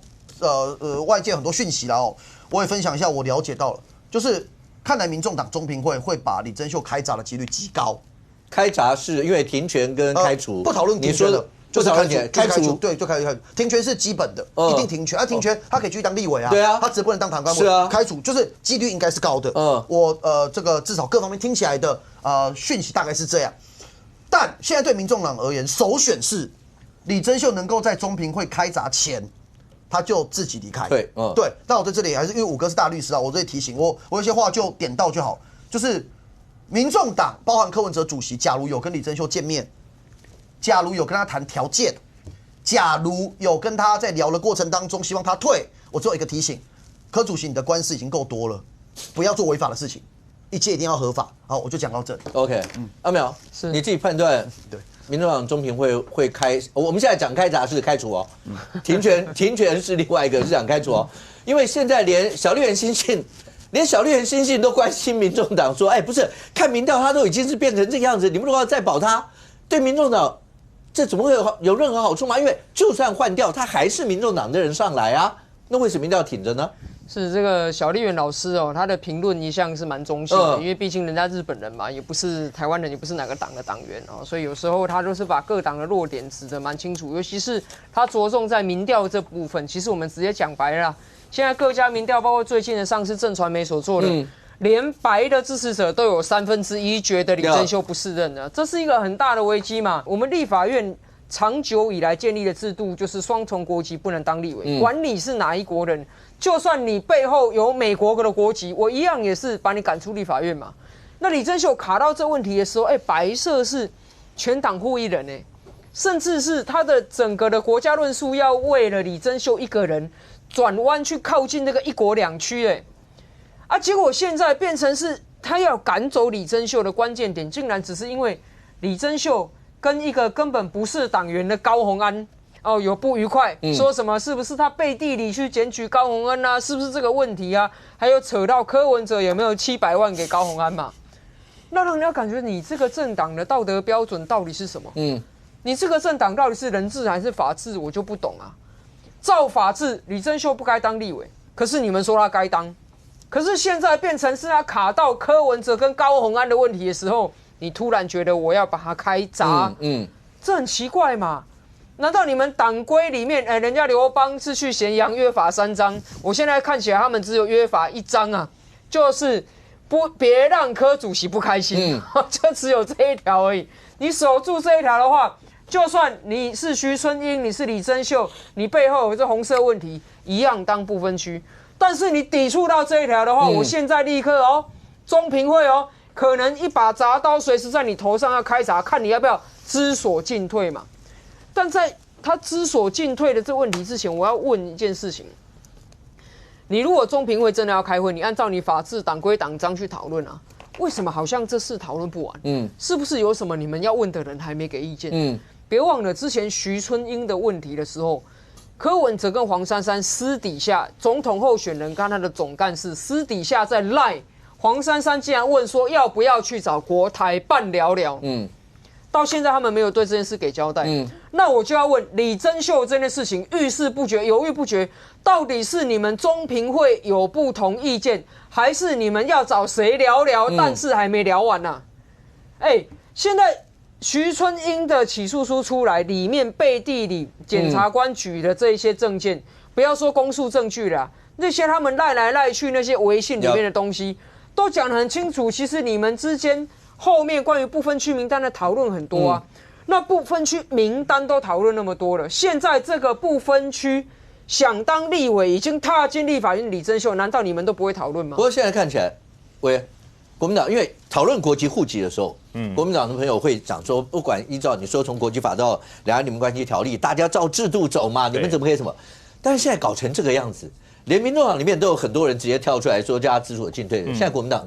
外界很多讯息啦哦，我也分享一下我了解到了，就是看来民众党中评会会把李珍秀开闸的几率极高。开闸是因为停权跟开除，不讨论停权的。就是开除，对，就开除。停权是基本的，一定停权。停权他可以继续当立委啊，对啊，他只不能当党干部。是啊，开除就是几率应该是高的。我这个至少各方面听起来的讯息大概是这样。但现在对民众党而言，首选是李珍秀能够在中评会开闸前，他就自己离开。对，对。但我在这里还是因为5哥是大律师啊，我这里提醒我有些话就点到就好，就是民众党包含柯文哲主席，假如有跟李珍秀见面。假如有跟他谈条件，假如有跟他在聊的过程当中希望他退，我只有一个提醒：柯主席，你的官司已经够多了，不要做违法的事情，一切一定要合法。好，我就讲到这里。OK，阿苗，是你自己判断，对，民众党中评会开，我们现在讲开闸是开除哦，停权是另外一个是讲开除哦，因为现在连小绿人新信都关心民众党说，哎，不是看民调他都已经是变成这个样子，你们如果要再保他，对民众党。这怎么会有任何好处吗？因为就算换掉，他还是民众党的人上来啊，那为什么一定要挺着呢？是这个小立远老师哦，他的评论一向是蛮中性的，因为毕竟人家日本人嘛，也不是台湾人，也不是哪个党的党员哦，所以有时候他都是把各党的弱点指得蛮清楚，尤其是他着重在民调这部分。其实我们直接讲白了，现在各家民调，包括最近的上次正传媒所做的。连白的支持者都有1/3觉得李珍秀不适任了，这是一个很大的危机嘛。我们立法院长久以来建立的制度就是双重国籍不能当立委，管你是哪一国人，就算你背后有美国的国籍，我一样也是把你赶出立法院嘛。那李珍秀卡到这问题的时候，白色是全党户一人甚至是他的整个的国家论述要为了李珍秀一个人转弯去靠近那个1国2区结果现在变成是他要赶走李珍秀的关键点，竟然只是因为李珍秀跟一个根本不是党员的高虹安有不愉快，说什么是不是他背地里去检举高虹安啊？是不是这个问题啊？还有扯到柯文哲有没有700万给高虹安嘛？那让人家感觉你这个政党的道德标准到底是什么？你这个政党到底是人治还是法治？我就不懂啊。照法治，李珍秀不该当立委，可是你们说他该当。可是现在变成是他卡到柯文哲跟高虹安的问题的时候，你突然觉得我要把它开闸，这很奇怪嘛？难道你们党规里面，人家刘邦是去咸阳约法3章，我现在看起来他们只有约法1章啊，就是别让柯主席不开心，就只有这一条而已。你守住这一条的话，就算你是徐春英，你是李珍秀，你背后有这红色问题，一样当不分区。但是你抵触到这一条的话，我现在立刻中评会可能一把铡刀随时在你头上要开闸，看你要不要知所进退嘛。但在他知所进退的这问题之前，我要问一件事情：你如果中评会真的要开会，你按照你法治党规党章去讨论啊，为什么好像这事讨论不完？是不是有什么你们要问的人还没给意见？别忘了之前徐春英的问题的时候，柯文哲跟黄珊珊私底下，总统候选人跟他的总干事私底下在赖，黄珊珊竟然问说要不要去找国台办聊聊。到现在他们没有对这件事给交代。那我就要问李珍秀这件事情遇事不决，犹豫不决，到底是你们中评会有不同意见，还是你们要找谁聊聊？但是还没聊完呢。现在徐春英的起诉书出来，里面背地里检察官举的这一些证件，不要说公诉证据了，那些他们赖来赖去那些微信里面的东西，都讲得很清楚。其实你们之间后面关于不分区名单的讨论很多啊，那不分区名单都讨论那么多了，现在这个不分区想当立委已经踏进立法院李珍秀，难道你们都不会讨论吗？不过现在看起来，国民党因为讨论国籍户籍的时候，国民党的朋友会讲说，不管依照你说从国籍法到两岸人民关系条例，大家照制度走嘛，你们怎么可以什么？但是现在搞成这个样子，连民众党里面都有很多人直接跳出来说叫他知所进退的。现在国民党。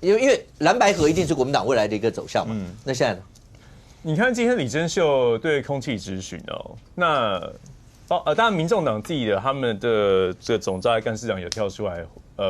因为蓝白合一定是国民党未来的一个走向嘛。那现在呢？你看今天李珍秀对空气质询那当然民众党自己的他们的这个总召干事长有跳出来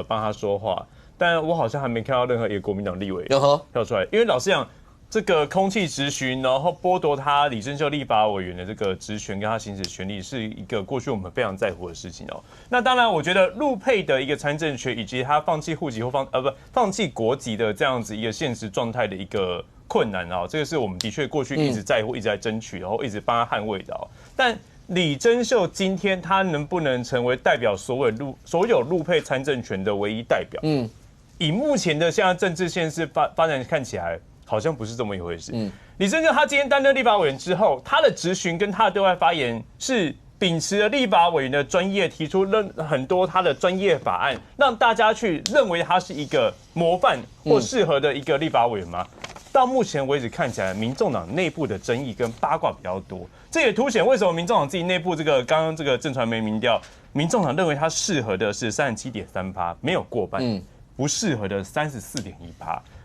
帮他说话，但我好像还没看到任何一个国民党立委跳出来，因为老实讲，这个空气质询，然后剥夺他李珍秀立法委员的这个职权跟他行使权利，是一个过去我们非常在乎的事情那当然，我觉得陆配的一个参政权，以及他放弃户籍或放弃国籍的这样子一个现实状态的一个困难这个是我们的确过去一直在乎、一直在争取，然后一直帮他捍卫的但李珍秀今天他能不能成为代表所有陆配参政权的唯一代表？以目前的现在政治现实发展看起来，好像不是这么一回事。李珍秀他今天担任立法委员之后，他的质询跟他的对外发言是秉持了立法委员的专业，提出很多他的专业法案，让大家去认为他是一个模范或适合的一个立法委员吗？到目前为止看起来，民众党内部的争议跟八卦比较多，这也凸显为什么民众党自己内部刚刚这个正传媒民调，民众党认为他适合的是37.3%，没有过半，不适合的34.1%。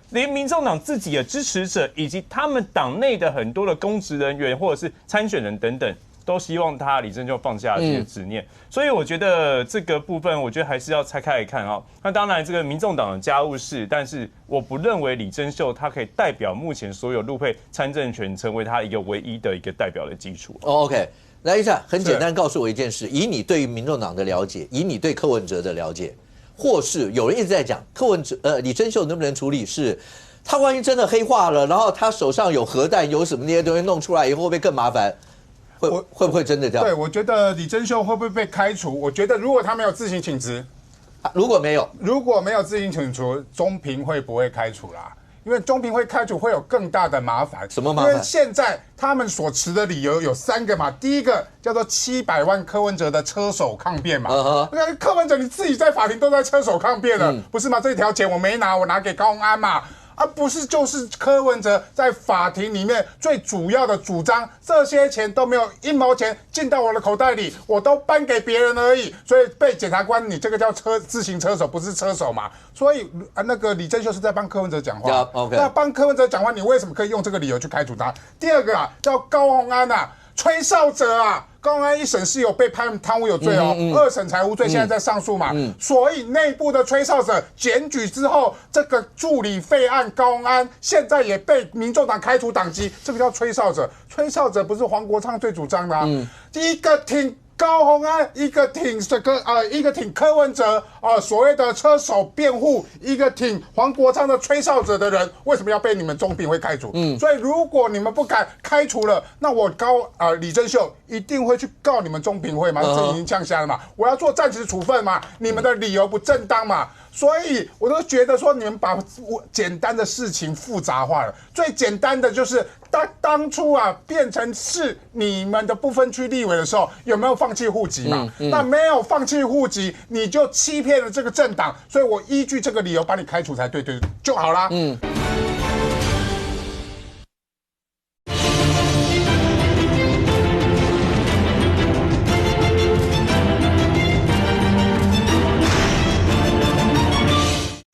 连民众党自己的支持者以及他们党内的很多的公职人员或者是参选人等等，都希望他李珍秀放下这个执念。所以我觉得这个部分，我觉得还是要拆开来看那当然，这个民众党的家务事，但是我不认为李珍秀他可以代表目前所有陆配参政权，成为他一个唯一的一个代表的基础。OK， 来一下，很简单，告诉我一件事：以你对于民众党的了解，以你对柯文哲的了解。或是有人一直在讲柯文哲李珍秀能不能处理，是他万一真的黑化了，然后他手上有核弹有什么那些东西弄出来以后会不会更麻烦？会不会真的这样？对，我觉得李珍秀会不会被开除？我觉得如果他没有自行请辞，如果没有自行请辞，中评会不会开除啦。因为中评会开除会有更大的麻烦。什么麻烦？因为现在他们所持的理由有3个嘛。第一个叫做700万柯文哲的车手抗辩嘛。柯文哲你自己在法庭都在车手抗辩了，不是吗？这条钱我没拿，我拿给高虹安嘛。不是就是柯文哲在法庭里面最主要的主张，这些钱都没有1毛钱进到我的口袋里，我都搬给别人而已，所以被检察官你这个叫自行车手，不是车手嘛？所以那个李珍秀是在帮柯文哲讲话。那帮柯文哲讲话，你为什么可以用这个理由去开除他？第二个叫高虹安吹哨者高虹安1审是有被判贪污有罪2审财污罪，现在在上诉嘛。所以内部的吹哨者检举之后，这个助理废案高虹安现在也被民众党开除党籍，这个叫吹哨者。吹哨者不是黄国昌最主张的一个挺高虹安，一个挺柯文哲所谓的车手辩护，一个挺黄国昌的吹哨者的人，为什么要被你们中评会开除？所以如果你们不敢开除了，那我李珍秀一定会去告你们中评会嘛，这已经降下了嘛，我要做暂时处分嘛，你们的理由不正当嘛。所以我都觉得说，你们把简单的事情复杂化了。最简单的就是当初变成是你们的不分区立委的时候，有没有放弃户籍嘛，那没有放弃户籍，你就欺骗了这个政党，所以我依据这个理由把你开除才对就好啦。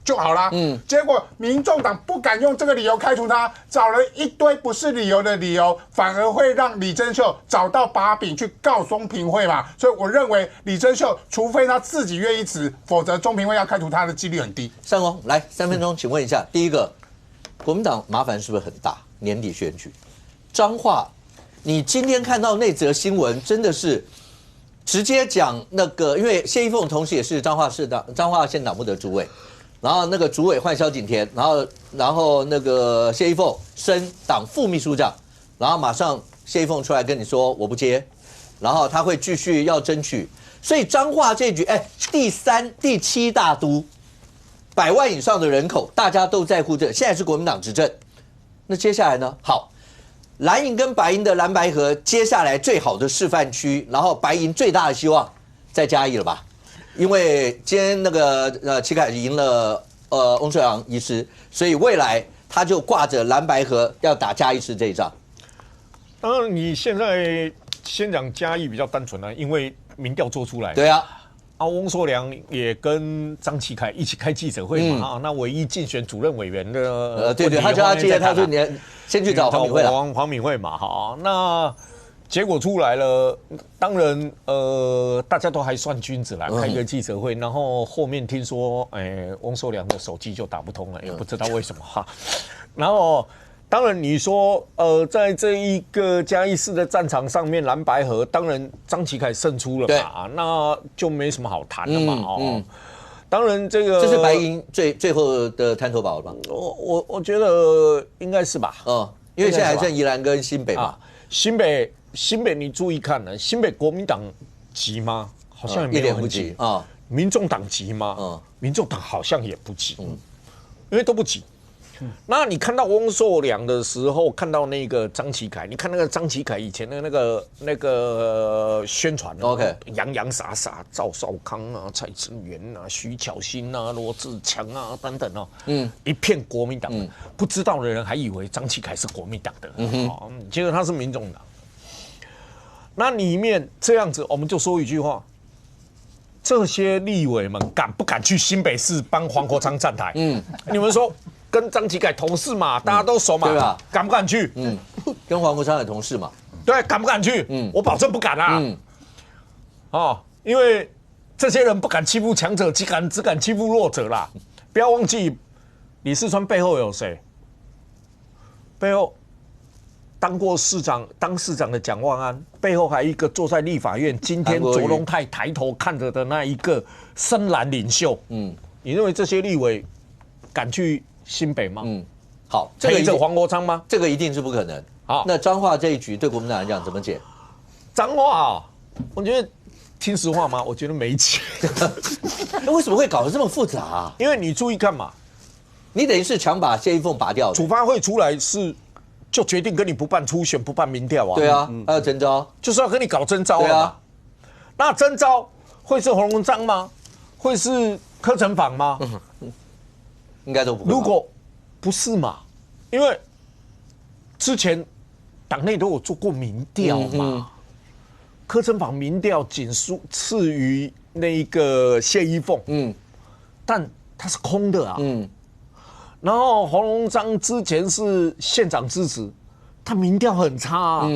就好啦。结果民众党不敢用这个理由开除他，找了一堆不是理由的理由，反而会让李珍秀找到把柄去告中评会嘛。所以我认为李珍秀，除非他自己愿意辞，否则中评会要开除他的几率很低。尚公来3分钟，请问一下，第一个，国民党麻烦是不是很大？年底选举，彰化，你今天看到那则新闻，真的是直接讲那个，因为谢依凤同时也是彰化县党部的主委。然后那个主委换萧景田，然后那个谢依凤升党副秘书长，然后马上谢依凤出来跟你说我不接，然后他会继续要争取，所以彰化这局，第7大都，100万以上的人口，大家都在乎这，现在是国民党执政，那接下来呢？好，蓝营跟白营的蓝白合，接下来最好的示范区，然后白营最大的希望在嘉义了吧？因为今天那个齐凯赢了翁秀良医师，所以未来他就挂着蓝白合要打嘉义市这一仗。当然，你现在先讲嘉义比较单纯啊，因为民调做出来。对啊，翁硕良也跟张启凯一起开记者会嘛，那唯一竞选主任委员的，对，他叫他接，他说你先去找黄敏惠了，黄敏惠嘛，好，那。结果出来了，当然，大家都还算君子啦，开一个记者会，然后后面听说，翁硕良的手机就打不通了，也不知道为什么哈。然后，当然你说，在这一个嘉义市的战场上面，蓝白合，当然张启凯胜出了嘛，那就没什么好谈的嘛，当然这是白银最后的滩头堡了吧？我觉得应该是吧，因为现在还剩宜兰跟新北嘛，新北你注意看呢，新北国民党急吗？好像也没有很急啊。民众党急吗？民众党好像也不急，因为都不急。那你看到翁硕良的时候，看到那个张启凯，你看那个张启凯以前的那个宣传 ，OK， 洋洋洒洒，赵少康啊、蔡正元啊、徐巧芯啊、罗志强啊等等哦，一片国民党，不知道的人还以为张启凯是国民党的，结果他是民众党。那里面这样子，我们就说一句话：这些立委们敢不敢去新北市帮黄国昌站台？你们说跟张启凯同事嘛，大家都熟嘛，对吧？敢不敢去？跟黄国昌的同事嘛，对，敢不敢去？我保证不敢啊！因为这些人不敢欺负强者，只敢欺负弱者啦。不要忘记，李四川背后有谁？背后。当市长的蒋万安，背后还有一个坐在立法院，今天卓荣泰抬头看着的那一个深蓝领袖。你认为这些立委敢去新北吗？好，陪着黄国昌吗？这个一定是不可能。好，那彰化这一局对国民党来讲怎么解？彰化我觉得听实话吗？我觉得没解。为什么会搞得这么复杂啊？因为你注意看嘛，你等于是强把谢依凤拔掉，处罚会出来就决定跟你不办初选、不办民调啊。对啊，还有征召，就是要跟你搞征召啊。那征召会是洪荣章吗？会是柯成坊吗？应该都不会。如果不是嘛，因为之前党内都有做过民调嘛，柯成坊民调仅次于那一个谢依凤，但它是空的啊，然后洪荣章之前是县长支持，他民调很差啊，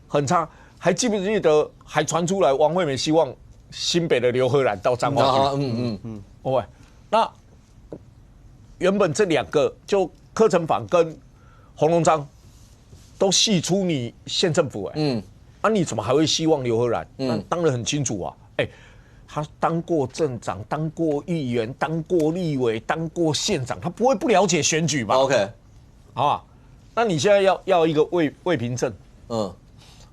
很差。还记不记得还传出来王惠美希望新北的刘荷兰到彰化去？喂，那原本这两个就柯成坊跟洪荣章都系出你县政府你怎么还会希望刘荷兰？那当然很清楚啊，他当过镇长，当过议员，当过立委，当过县长，他不会不了解选举吧 ？OK， 好吧，那你现在要一个魏平镇，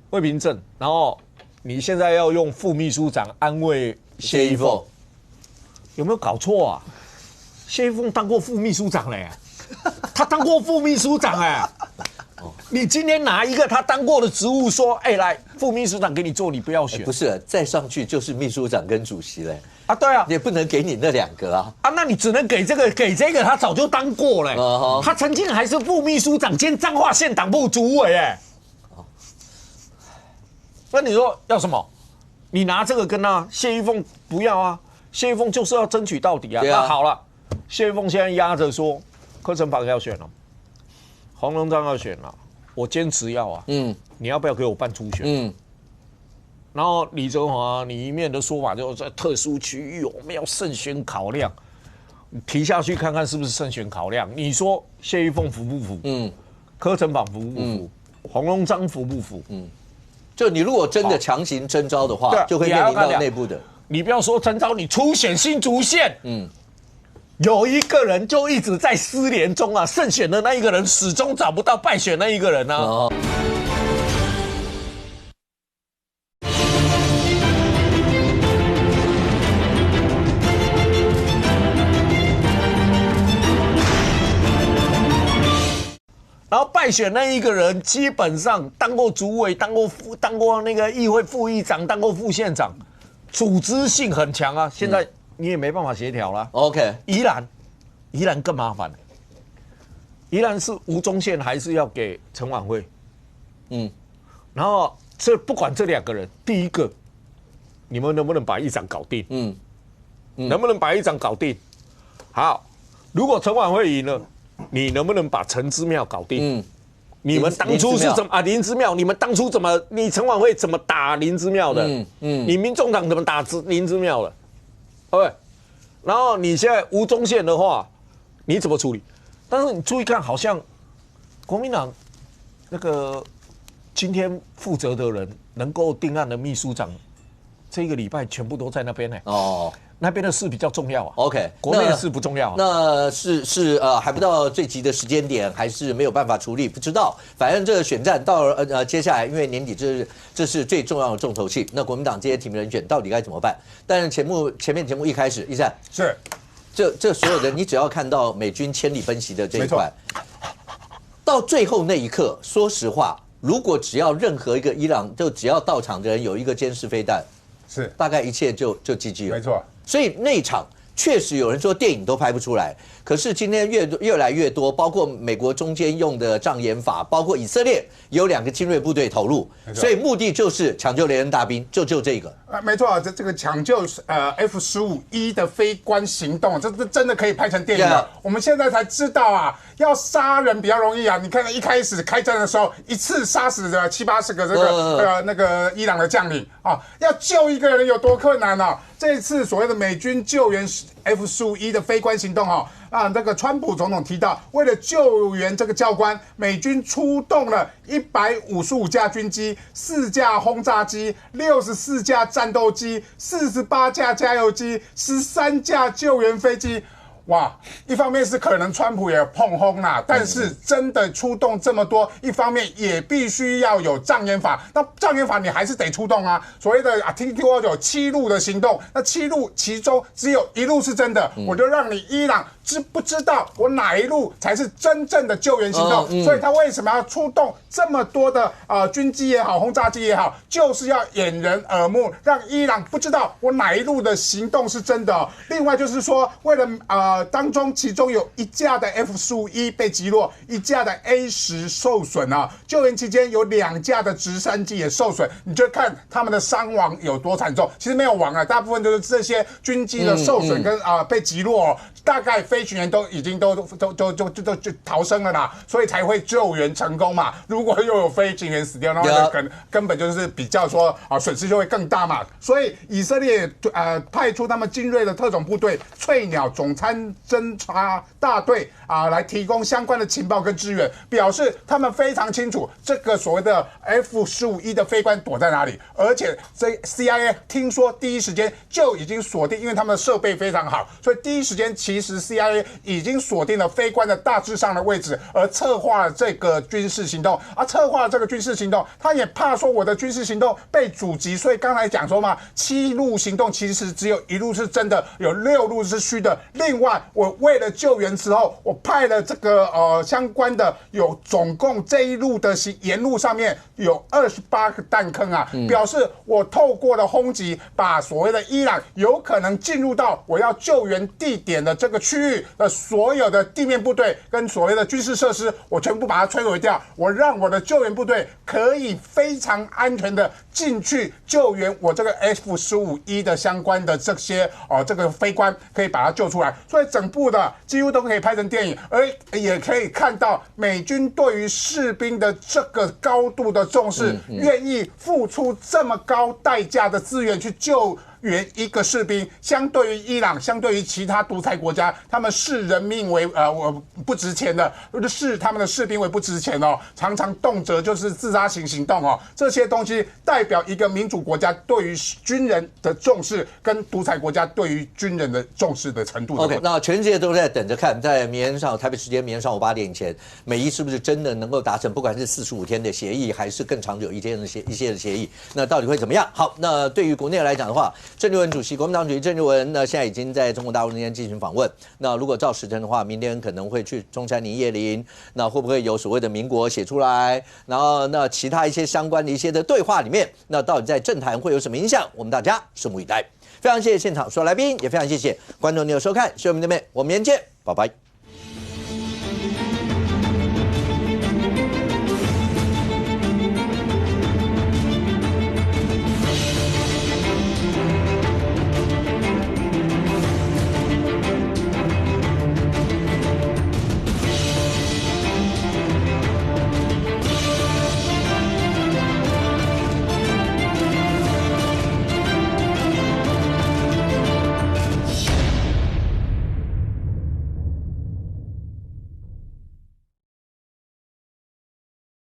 魏平镇，然后你现在要用副秘书长安慰谢依凤，有没有搞错啊？谢依凤当过副秘书长嘞，他当过副秘书长你今天拿一个他当过的职务说，来副秘书长给你做，你不要选。不是，再上去就是秘书长跟主席嘞。对啊，你也不能给你那2个啊。那你只能给这个，他早就当过嘞。他曾经还是副秘书长兼彰化县党部主委那你说要什么？你拿这个跟谢玉凤不要啊？谢玉凤就是要争取到底啊。那好了，谢玉凤现在压着说，柯成法要选了，黄荣章要选了，我坚持要啊。你要不要给我办初选？然后李泽华，你一面的说法就是在特殊区域我们要慎选考量，提下去看看是不是慎选考量。你说谢玉凤服不服？柯成法服不服？黄荣章服不服？就你如果真的强行征召的话，就会面临到内部的。你不要说征召，你初选新竹县，有一个人就一直在失联中啊，胜选的那一个人始终找不到败选那一个人啊。然后败选那一个人，基本上当过主委，当过那个议会副议长，当过副县长，组织性很强啊。现在你也没办法协调了。OK， 宜兰更麻烦。宜兰是吴宗宪还是要给陈婉慧？然后不管这2个人，第一个，你们能不能把议长搞定？能不能把议长搞定？好，如果陈婉慧赢了。你能不能把陈之妙搞定？你们当初是怎么林之妙？你们当初你陈婉慧怎么打林之妙的？你民众党怎么打林之妙的？对不对？然后你现在吴宗宪的话，你怎么处理？但是你注意看，好像国民党那个今天负责的人能够定案的秘书长，这个礼拜全部都在那边呢。那边的事比较重要啊。OK， 国内的事不重要。那是还不到最急的时间点，还是没有办法处理？不知道。反正这个选战到了接下来，因为年底这是最重要的重头戏。那国民党这些提名人选到底该怎么办？但是前面节目一开始，一战是这所有的，你只要看到美军千里奔袭的这一块，到最后那一刻，说实话，如果只要任何一个伊朗只要到场的人有一个监视飞弹，是大概一切就GG了。没错。所以那场确实有人说电影都拍不出来，可是今天越来越多，包括美国中间用的障眼法，包括以色列有2个精锐部队投入，所以目的就是抢救连人大兵，就这个。没错，这个抢救F-15E 的飞官行动，这真的可以拍成电影了。我们现在才知道啊，要杀人比较容易啊。你看一开始开战的时候，一次杀死了70-80个那个伊朗的将领啊，要救一个人有多困难啊！这次所谓的美军救援 F-15E 的飞官行动那个川普总统提到，为了救援这个教官，美军出动了155架军机、4架轰炸机、64架战斗机、48架加油机、13架救援飞机。哇，一方面是可能川普也碰轰啦，但是真的出动这么多，一方面也必须要有障眼法。那障眼法你还是得出动啊。所谓的听说有7路的行动，那7路其中只有1路是真的，我就让你伊朗不知道我哪一路才是真正的救援行动。所以他为什么要出动这么多的军机也好，轰炸机也好，就是要掩人耳目，让伊朗不知道我哪一路的行动是真的。另外就是说，为了当中其中有1架的 F-15E 被击落，1架的 A-10受损啊。救援期间有2架的直升机也受损，你就看他们的伤亡有多惨重。其实没有亡啊，大部分都是这些军机的受损跟被击落大概飞行员都已经都逃生了啦，所以才会救援成功嘛。如果又有飞行员死掉，那根本就是比较说损失就会更大嘛。所以以色列派出他们精锐的特种部队翠鸟总参侦察大队来提供相关的情报跟支援，表示他们非常清楚这个所谓的 F-15E 的飞官躲在哪里，而且这 CIA 听说第一时间就已经锁定，因为他们的设备非常好，所以第一时间其实 CIA 已经锁定了飞官的大致上的位置，而策划了这个军事行动。策划了这个军事行动，他也怕说我的军事行动被阻击，所以刚才讲说嘛，7路行动其实只有1路是真的，有6路是虚的。另外外，我为了救援之后，我派了这个相关的有总共这一路的沿路上面有28个弹坑啊，表示我透过了轰击，把所谓的伊朗有可能进入到我要救援地点的这个区域的所有的地面部队跟所谓的军事设施，我全部把它摧毁掉。我让我的救援部队可以非常安全的进去救援我这个 F-15E 的相关的这些这个飞官，可以把它救出来。所以整部的几乎都可以拍成电影，而也可以看到美军对于士兵的这个高度的重视，愿意付出这么高代价的资源去救援一个士兵。相对于伊朗，相对于其他独裁国家，他们视人命为不值钱的，视他们的士兵为不值钱哦，常常动辄就是自杀型行动哦。这些东西代表一个民主国家对于军人的重视，跟独裁国家对于军人的重视的程度。OK， 那全世界都在等着看，在明天上台北时间明天上午8点以前，美伊是不是真的能够达成，不管是45天的协议，还是更长久一些的协议，那到底会怎么样？好，那对于国内来讲的话，郑丽文主席，国民党主席郑丽文，那现在已经在中国大陆那边进行访问。那如果照时程的话，明天可能会去中山陵、叶林，那会不会有所谓的民国写出来？然后那其他一些相关的一些的对话里面，那到底在政坛会有什么影响？我们大家拭目以待。非常谢谢现场所有来宾，也非常谢谢观众朋友收看，谢谢我们这边，我们明天见，拜拜。